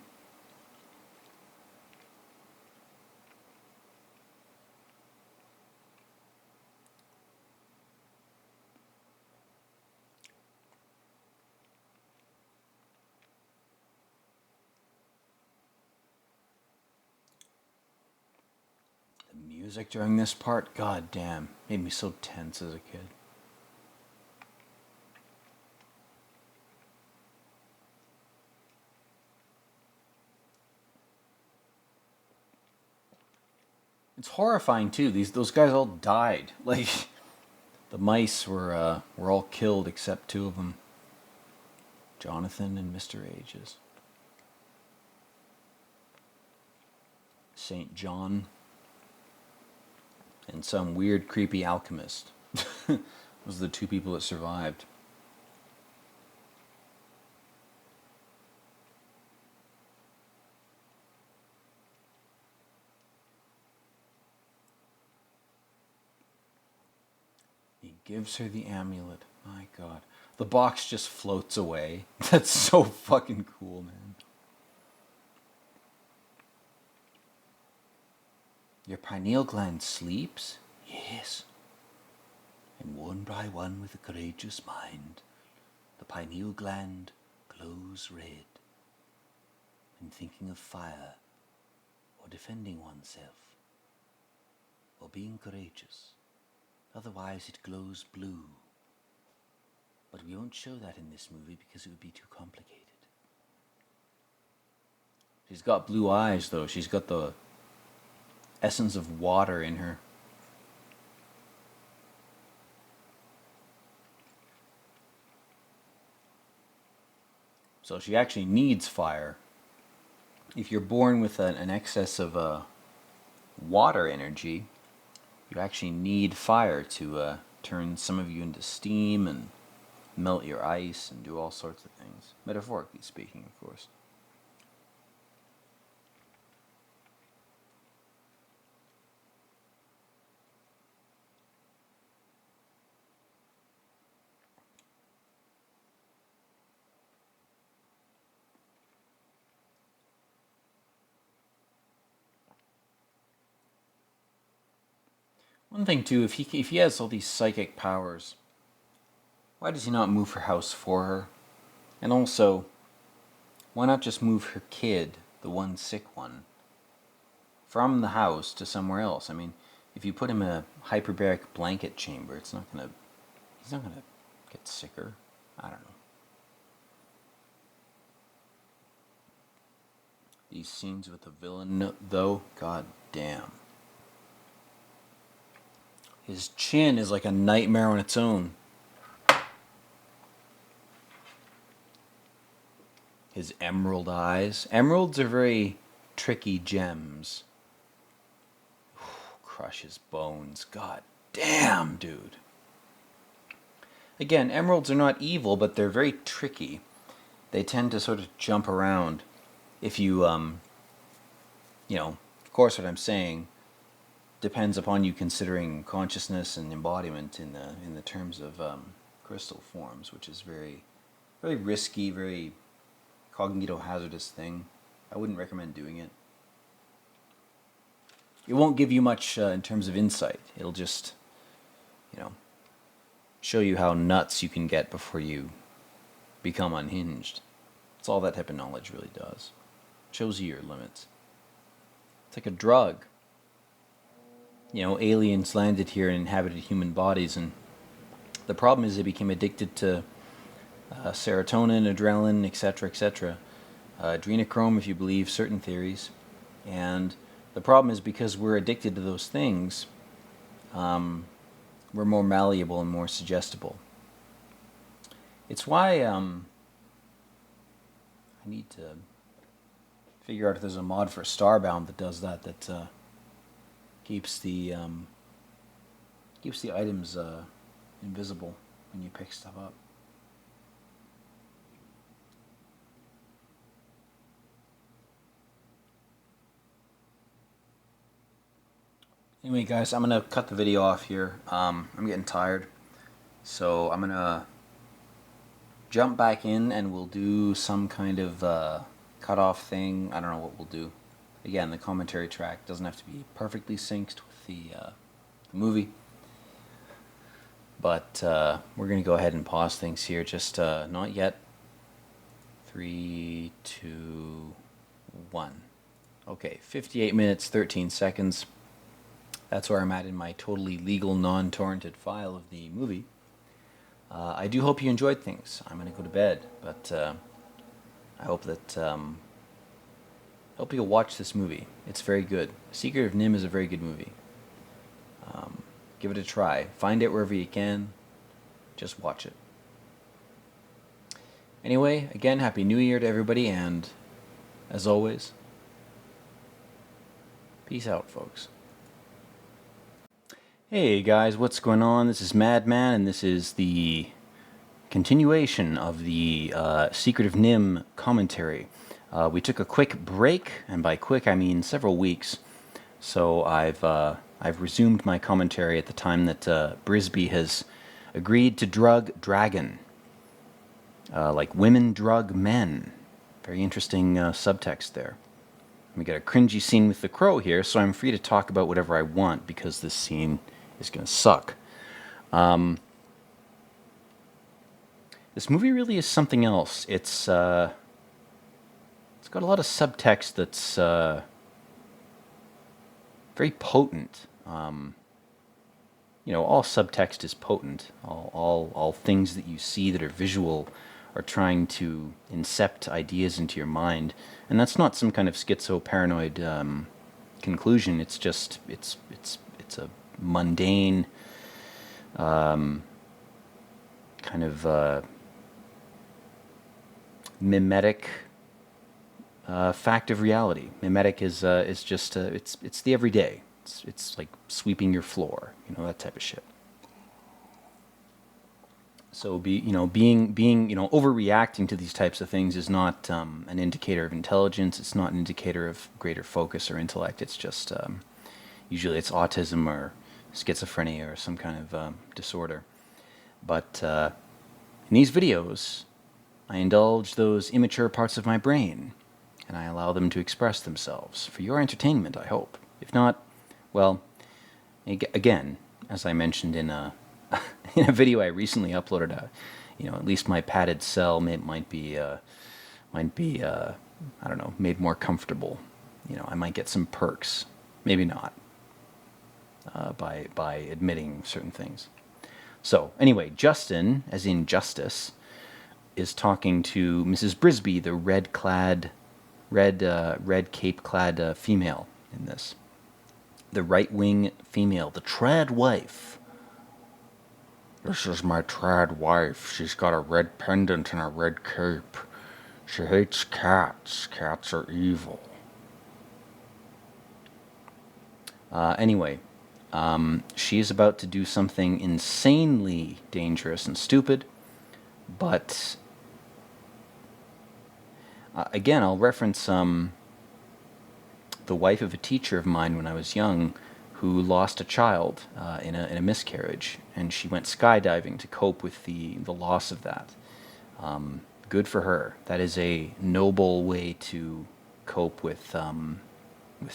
Music during this part, god damn, made me so tense as a kid. It's horrifying too. Those guys all died. Like the mice were all killed except two of them, Jonathan and Mr. Ages. Saint John. And some weird, creepy alchemist. Those are the two people that survived. He gives her the amulet. My god. The box just floats away. That's so fucking cool, man. Your pineal gland sleeps? Yes. And one by one with a courageous mind, the pineal gland glows red when thinking of fire or defending oneself or being courageous. Otherwise it glows blue. But we won't show that in this movie because it would be too complicated. She's got blue eyes though. She's got the essence of water in her. So she actually needs fire. If you're born with an excess of water energy, you actually need fire to turn some of you into steam and melt your ice and do all sorts of things. Metaphorically speaking, of course. One thing too, if he has all these psychic powers, why does he not move her house for her? And also, why not just move her kid, the one sick one, from the house to somewhere else? I mean, if you put him in a hyperbaric blanket chamber, he's not gonna get sicker. I don't know. These scenes with the villain, though, god damn. His chin is like a nightmare on its own. His emerald eyes. Emeralds are very tricky gems. Crush his bones. God damn, dude. Again, emeralds are not evil, but they're very tricky. They tend to sort of jump around. If you, you know, of course what I'm saying depends upon you considering consciousness and embodiment in the terms of crystal forms, which is very risky, very cognito-hazardous thing. I wouldn't recommend doing it. It won't give you much in terms of insight. It'll just, you know, show you how nuts you can get before you become unhinged. That's all that type of knowledge really does. It shows you your limits. It's like a drug. You know, aliens landed here and inhabited human bodies, and the problem is they became addicted to serotonin, adrenaline, etc., etc. Adrenochrome, if you believe certain theories. And the problem is because we're addicted to those things, we're more malleable and more suggestible. It's why I need to figure out if there's a mod for Starbound that does that, keeps the items invisible when you pick stuff up. Anyway, guys, I'm gonna cut the video off here. I'm getting tired, so I'm gonna jump back in and we'll do some kind of cut-off thing. I don't know what we'll do. Again, the commentary track doesn't have to be perfectly synced with the movie, but we're gonna go ahead and pause things here. Just not yet. 3, 2, 1. Okay, 58 minutes, 13 seconds. That's where I'm at in my totally legal, non-torrented file of the movie. I do hope you enjoyed things. I'm going to go to bed, but I hope that hope you'll watch this movie. It's very good. Secret of Nimh is a very good movie. Give it a try. Find it wherever you can. Just watch it. Anyway, again, Happy New Year to everybody, and as always, peace out, folks. Hey guys, what's going on? This is Madman, and this is the continuation of the Secret of Nimh commentary. We took a quick break, and by quick I mean several weeks. So I've resumed my commentary at the time that Brisby has agreed to drug Dragon, like women drug men. Very interesting subtext there. We got a cringy scene with the crow here, so I'm free to talk about whatever I want because this scene is going to suck. This movie really is something else. It's got a lot of subtext that's very potent. You know, all subtext is potent. All things that you see that are visual are trying to incept ideas into your mind, and that's not some kind of schizo-paranoid conclusion. It's just it's a mundane kind of mimetic fact of reality. Mimetic is just it's the everyday. It's like sweeping your floor, you know, that type of shit. So being overreacting to these types of things is not an indicator of intelligence. It's not an indicator of greater focus or intellect. It's just usually it's autism or schizophrenia or some kind of disorder. But in these videos, I indulge those immature parts of my brain, and I allow them to express themselves for your entertainment, I hope. If not, well, again, as I mentioned in a in a video I recently uploaded, at least my padded cell might be I don't know, made more comfortable. I might get some perks, maybe not, by admitting certain things. So anyway, Justin, as in Justice, is talking to Mrs. Brisby, the red cape-clad female in this. The right-wing female, the trad wife. This is my trad wife. She's got a red pendant and a red cape. She hates cats. Cats are evil. Anyway, she is about to do something insanely dangerous and stupid, but again, I'll reference the wife of a teacher of mine when I was young who lost a child in a miscarriage, and she went skydiving to cope with the loss of that. Good for her. That is a noble way to cope with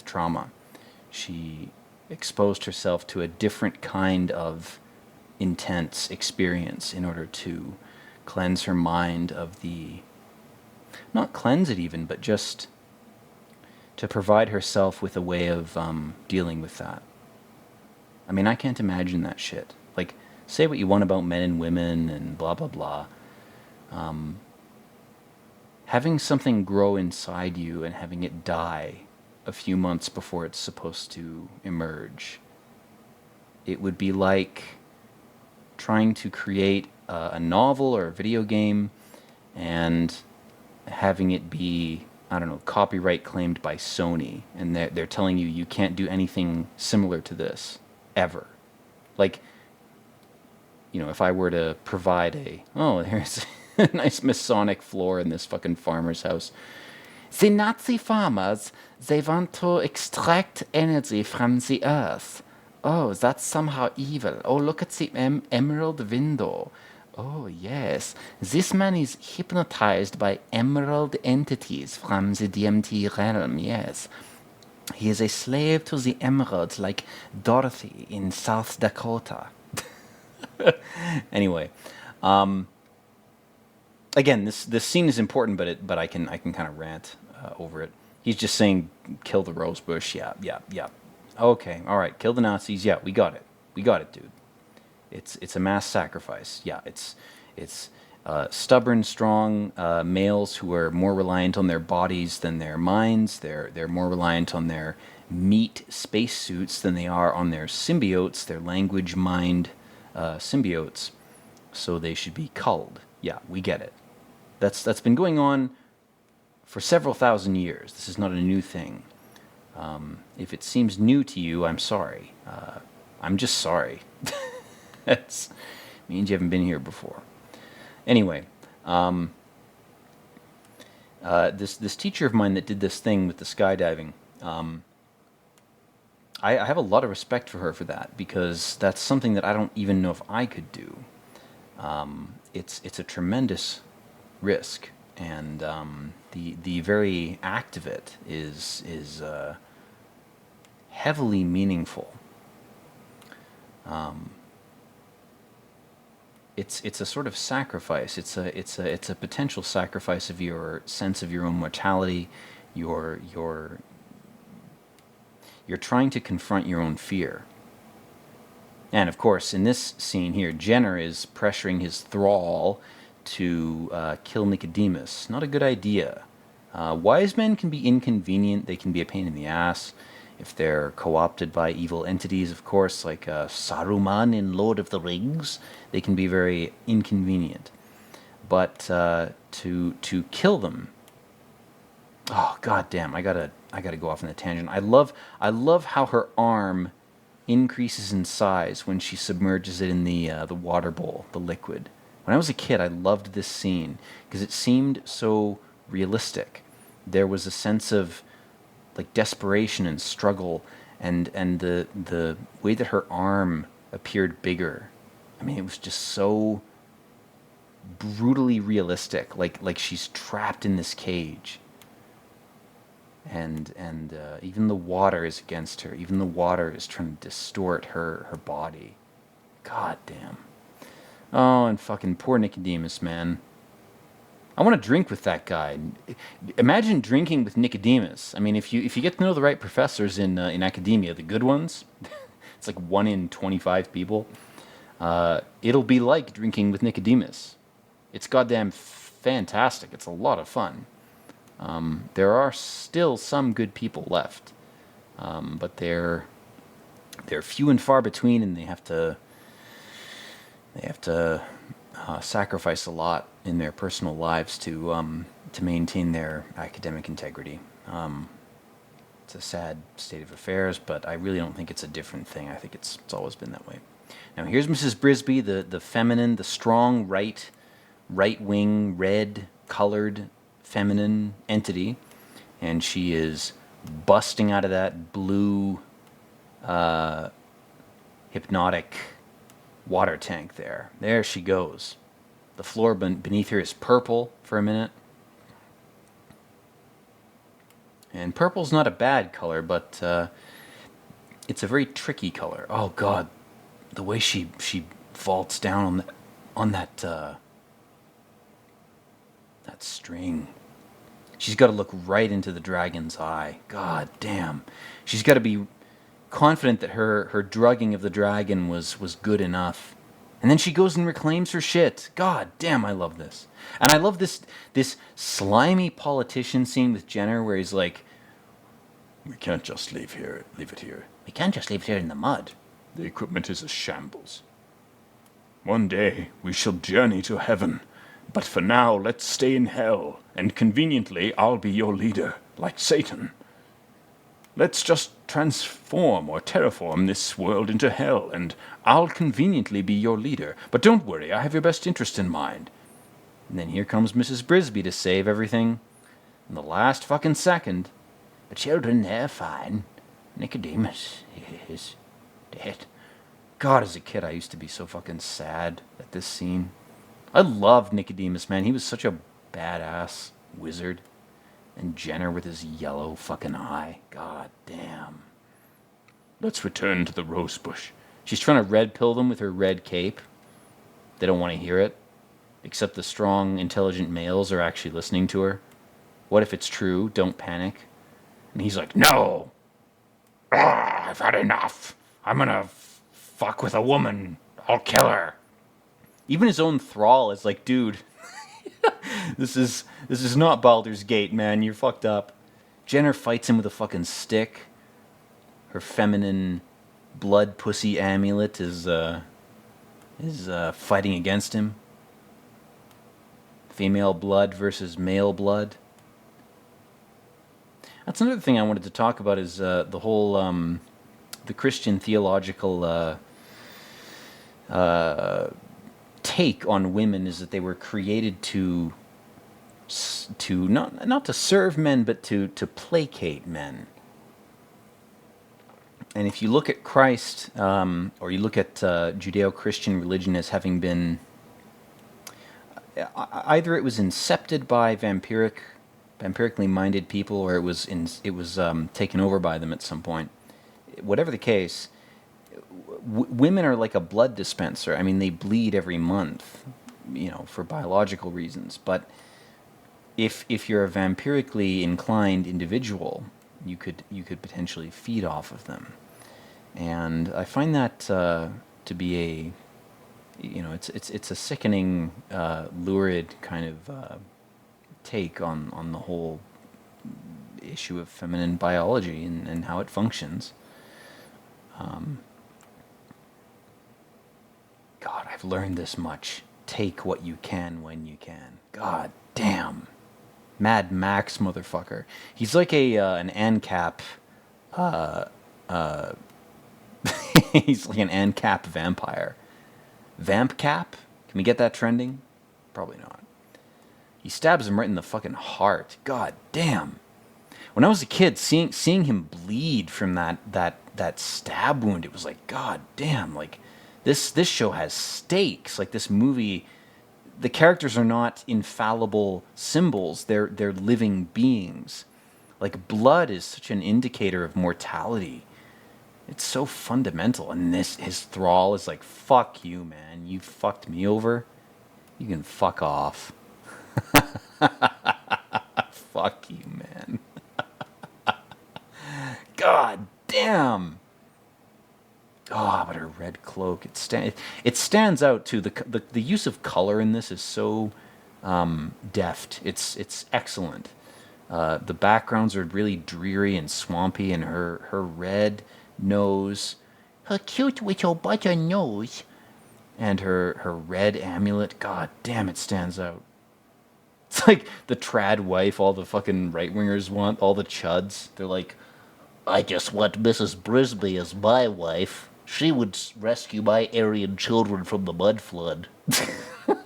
trauma. She exposed herself to a different kind of intense experience in order to cleanse her mind of not cleanse it even, but just to provide herself with a way of dealing with that. I mean, I can't imagine that shit. Like, say what you want about men and women and blah, blah, blah. Having something grow inside you and having it die a few months before it's supposed to emerge, it would be like trying to create a novel or a video game and having it be, I don't know, copyright claimed by Sony, and they're telling you can't do anything similar to this ever. Like, if I were to provide there's a nice Masonic floor in this fucking farmer's house. The Nazi farmers, they want to extract energy from the earth. Oh, that's somehow evil. Oh, look at the emerald window. Oh, yes. This man is hypnotized by emerald entities from the DMT realm, yes. He is a slave to the emeralds like Dorothy in South Dakota. Anyway, again, this scene is important, but I can kind of rant over it. He's just saying, kill the rose bush. Yeah. Okay, all right, kill the Nazis. Yeah, we got it, dude. It's a mass sacrifice. Yeah, it's stubborn, strong males who are more reliant on their bodies than their minds. They're more reliant on their meat spacesuits than they are on their symbiotes, their language mind symbiotes. So they should be culled. Yeah, we get it. That's been going on for several thousand years. This is not a new thing. If it seems new to you, I'm sorry. I'm just sorry. That means you haven't been here before. Anyway, this teacher of mine that did this thing with the skydiving, I have a lot of respect for her for that, because that's something that I don't even know if I could do. It's a tremendous risk, and the very act of it is heavily meaningful. It's a sort of sacrifice. It's a potential sacrifice of your sense of your own mortality. You're trying to confront your own fear. And of course, in this scene here, Jenner is pressuring his thrall to kill Nicodemus. Not a good idea. Wise men can be inconvenient. They can be a pain in the ass if they're co-opted by evil entities, of course, like Saruman in Lord of the Rings. They can be very inconvenient. But to kill them, oh goddamn! I gotta go off on a tangent. I love how her arm increases in size when she submerges it in the water bowl, the liquid. When I was a kid, I loved this scene because it seemed so realistic. There was a sense of like desperation and struggle, and the way that her arm appeared bigger. I mean, it was just so brutally realistic, like she's trapped in this cage, and even the water is against her. Even the water is trying to distort her body. God damn. Oh, and fucking poor Nicodemus, man. I want to drink with that guy. Imagine drinking with Nicodemus. I mean, if you get to know the right professors in academia, the good ones, it's like 1 in 25 people. It'll be like drinking with Nicodemus. It's goddamn fantastic. It's a lot of fun. There are still some good people left, but they're few and far between, and they have to sacrifice a lot in their personal lives to maintain their academic integrity. It's a sad state of affairs, but I really don't think it's a different thing. I think it's always been that way. Now here's Mrs. Brisby, the feminine, the strong right-wing, red-colored feminine entity, and she is busting out of that blue hypnotic water tank there. There she goes. The floor beneath her is purple for a minute. And purple's not a bad color, but it's a very tricky color. Oh God, the way she vaults down on that string. She's got to look right into the dragon's eye. God damn. She's got to be confident that her drugging of the dragon was good enough. And then she goes and reclaims her shit. God damn, I love this. And I love this slimy politician scene with Jenner where he's like, "We can't just leave it here. We can't just leave it here in the mud. The equipment is a shambles. One day we shall journey to heaven, but for now let's stay in hell, and conveniently I'll be your leader, like Satan. Let's just transform or terraform this world into hell, and I'll conveniently be your leader. But don't worry, I have your best interest in mind." And then here comes Mrs. Brisby to save everything in the last fucking second. "The children, they're fine. Nicodemus is dead." God, as a kid, I used to be so fucking sad at this scene. I loved Nicodemus, man. He was such a badass wizard. And Jenner with his yellow fucking eye. God damn. "Let's return to the rose bush." She's trying to red pill them with her red cape. They don't want to hear it. Except the strong, intelligent males are actually listening to her. What if it's true? Don't panic. And he's like, "No! I've had enough. I'm gonna fuck with a woman. I'll kill her." Even his own thrall is like, "Dude, this is not Baldur's Gate, man. You're fucked up." Jenner fights him with a fucking stick. Her feminine blood pussy amulet is fighting against him. Female blood versus male blood. That's another thing I wanted to talk about is the whole the Christian theological take on women is that they were created to not to serve men, but to placate men. And if you look at Christ, or you look at Judeo-Christian religion as having been either it was incepted by vampirically minded people, or it was taken over by them at some point. Whatever the case, women are like a blood dispenser. I mean, they bleed every month, for biological reasons. But if you're a vampirically inclined individual, you could potentially feed off of them. And I find that to be it's a sickening, lurid kind of take on the whole issue of feminine biology and how it functions. God, I've learned this much. Take what you can when you can. God damn. Mad Max, motherfucker. He's like an ANCAP. He's like an ANCAP vampire. Vamp Cap? Can we get that trending? Probably not. He stabs him right in the fucking heart. God damn. When I was a kid, seeing him bleed from that stab wound, it was like, God damn, like this show has stakes. Like this movie, the characters are not infallible symbols, they're living beings. Like blood is such an indicator of mortality. It's so fundamental. And his thrall is like, fuck you, man. You fucked me over. You can fuck off. Fuck you, man. God damn. Oh, but her red cloak. It stands out too. The use of color in this is so deft. It's excellent. The backgrounds are really dreary and swampy, and her red nose, her cute little button nose, and her red amulet. God damn, it stands out. It's like the trad wife all the fucking right wingers want, all the chuds. They're like, I just want Mrs. Brisby as my wife. She would rescue my Aryan children from the mud flood. God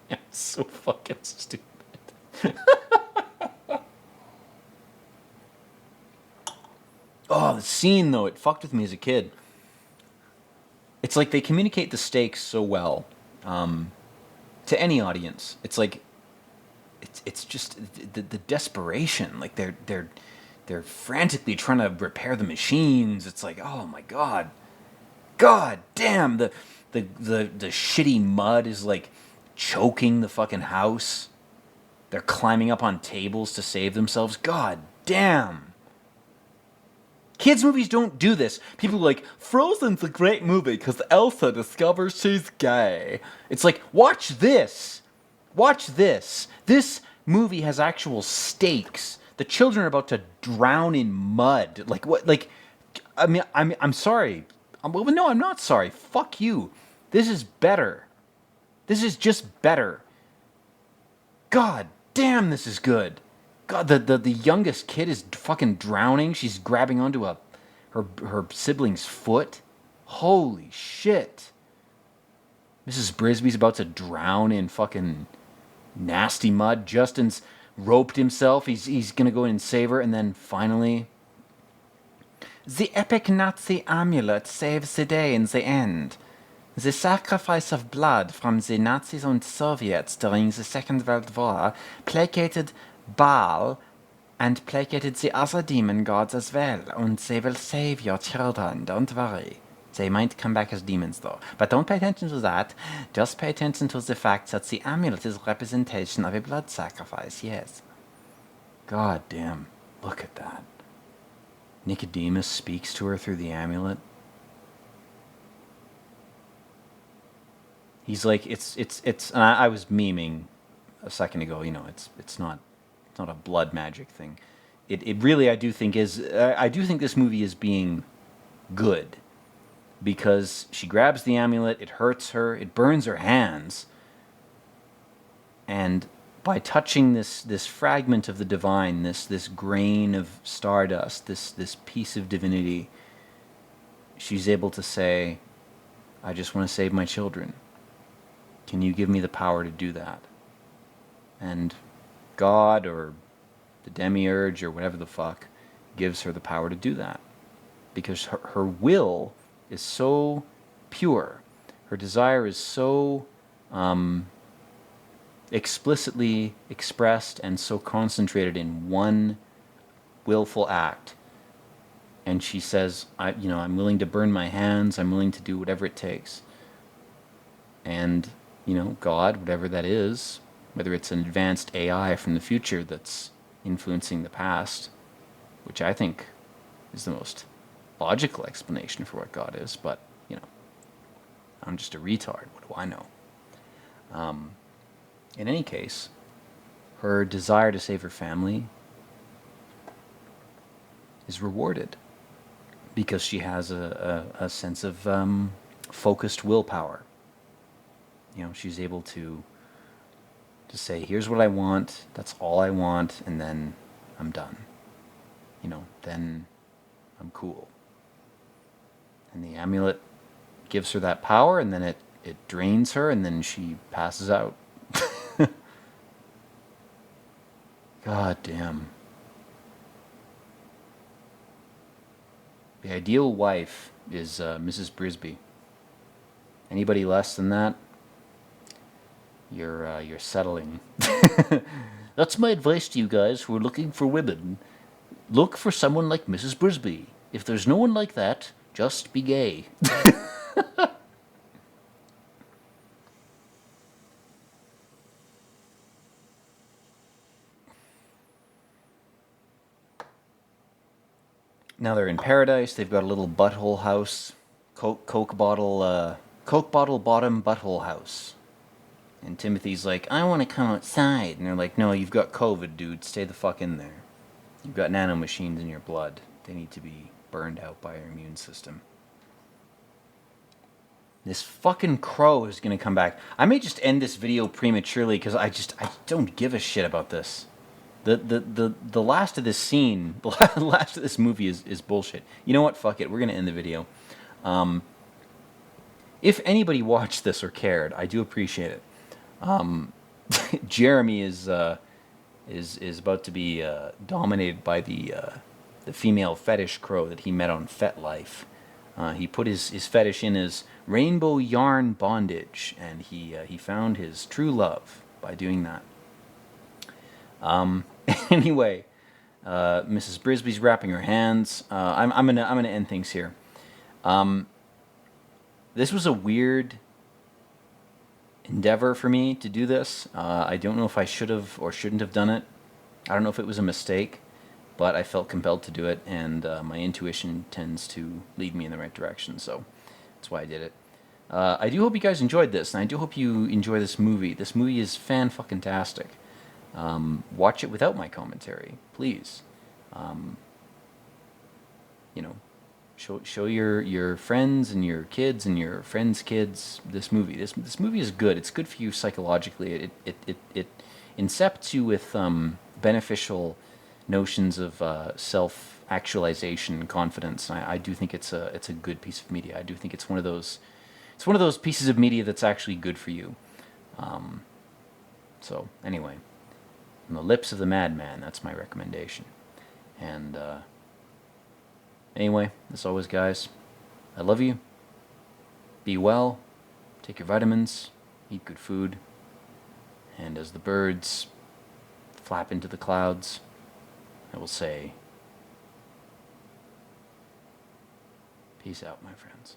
damn, so fucking stupid. Oh, the scene though, it fucked with me as a kid. It's like they communicate the stakes so well to any audience. It's like it's just the desperation. Like they're frantically trying to repair the machines. It's like, oh my god, god damn, the shitty mud is like choking the fucking house. They're climbing up on tables to save themselves. God damn. Kids' movies don't do this. People are like, Frozen's a great movie because Elsa discovers she's gay. It's like, watch this. Watch this. This movie has actual stakes. The children are about to drown in mud. Like, what? Like, I mean, I'm sorry. Well, no, I'm not sorry. Fuck you. This is better. This is just better. God damn, this is good. God, the youngest kid is fucking drowning. She's grabbing onto her sibling's foot. Holy shit. Mrs. Brisby's about to drown in fucking nasty mud. Justin's roped himself. He's gonna go in and save her, and then finally, the epic Nazi amulet saves the day in the end. The sacrifice of blood from the Nazis and Soviets during the Second World War placated Baal and placated the other demon gods as well, and they will save your children, don't worry. They might come back as demons though, but don't pay attention to that, just pay attention to the fact that the amulet is a representation of a blood sacrifice, yes. God damn, look at that. Nicodemus speaks to her through the amulet. He's like, it's and I was memeing a second ago, you know, it's not a blood magic thing. It really, I do think this movie is being good, because she grabs the amulet, it hurts her, it burns her hands, and by touching this fragment of the divine, this grain of stardust, this piece of divinity, she's able to say, I just want to save my children. Can you give me the power to do that? And God or the demiurge or whatever the fuck gives her the power to do that. Because her will is so pure. Her desire is so explicitly expressed and so concentrated in one willful act. And she says, I'm willing to burn my hands. I'm willing to do whatever it takes. And, God, whatever that is, whether it's an advanced AI from the future that's influencing the past, which I think is the most logical explanation for what God is, but, I'm just a retard. What do I know? In any case, her desire to save her family is rewarded because she has a sense of focused willpower. She's able to say, here's what I want, that's all I want, and then I'm done. Then I'm cool. And the amulet gives her that power, and then it drains her, and then she passes out. God damn. The ideal wife is Mrs. Brisby. Anybody less than that, you're settling. That's my advice to you guys who are looking for women. Look for someone like Mrs. Brisby. If there's no one like that, just be gay. Now they're in paradise. They've got a little butthole house, Coke bottle bottom butthole house. And Timothy's like, I want to come outside. And they're like, no, you've got COVID, dude. Stay the fuck in there. You've got nanomachines in your blood. They need to be burned out by your immune system. This fucking crow is gonna come back. I may just end this video prematurely because I don't give a shit about this. The last of this scene, the last of this movie is bullshit. You know what? Fuck it. We're gonna end the video. If anybody watched this or cared, I do appreciate it. Jeremy is about to be dominated by the female fetish crow that he met on FetLife. He put his fetish in as rainbow yarn bondage, and he found his true love by doing that. Anyway, Mrs. Brisby's wrapping her hands. I'm gonna end things here. This was a weird endeavor for me to do this. I don't know if I should have or shouldn't have done it. I don't know if it was a mistake, but I felt compelled to do it, and my intuition tends to lead me in the right direction, so that's why I did it. I do hope you guys enjoyed this, and I do hope you enjoy this movie. This movie is fan-fucking-tastic. Watch it without my commentary, please. You know, show your friends and your kids and your friends' kids this movie. This movie is good. It's good for you psychologically. It incepts you with beneficial notions of self-actualization and confidence. I do think it's a good piece of media. I do think it's one of those pieces of media that's actually good for you. So anyway, from the lips of the madman, that's my recommendation. And anyway, as always, guys, I love you. Be well. Take your vitamins. Eat good food. And as the birds flap into the clouds, I will say, peace out, my friends.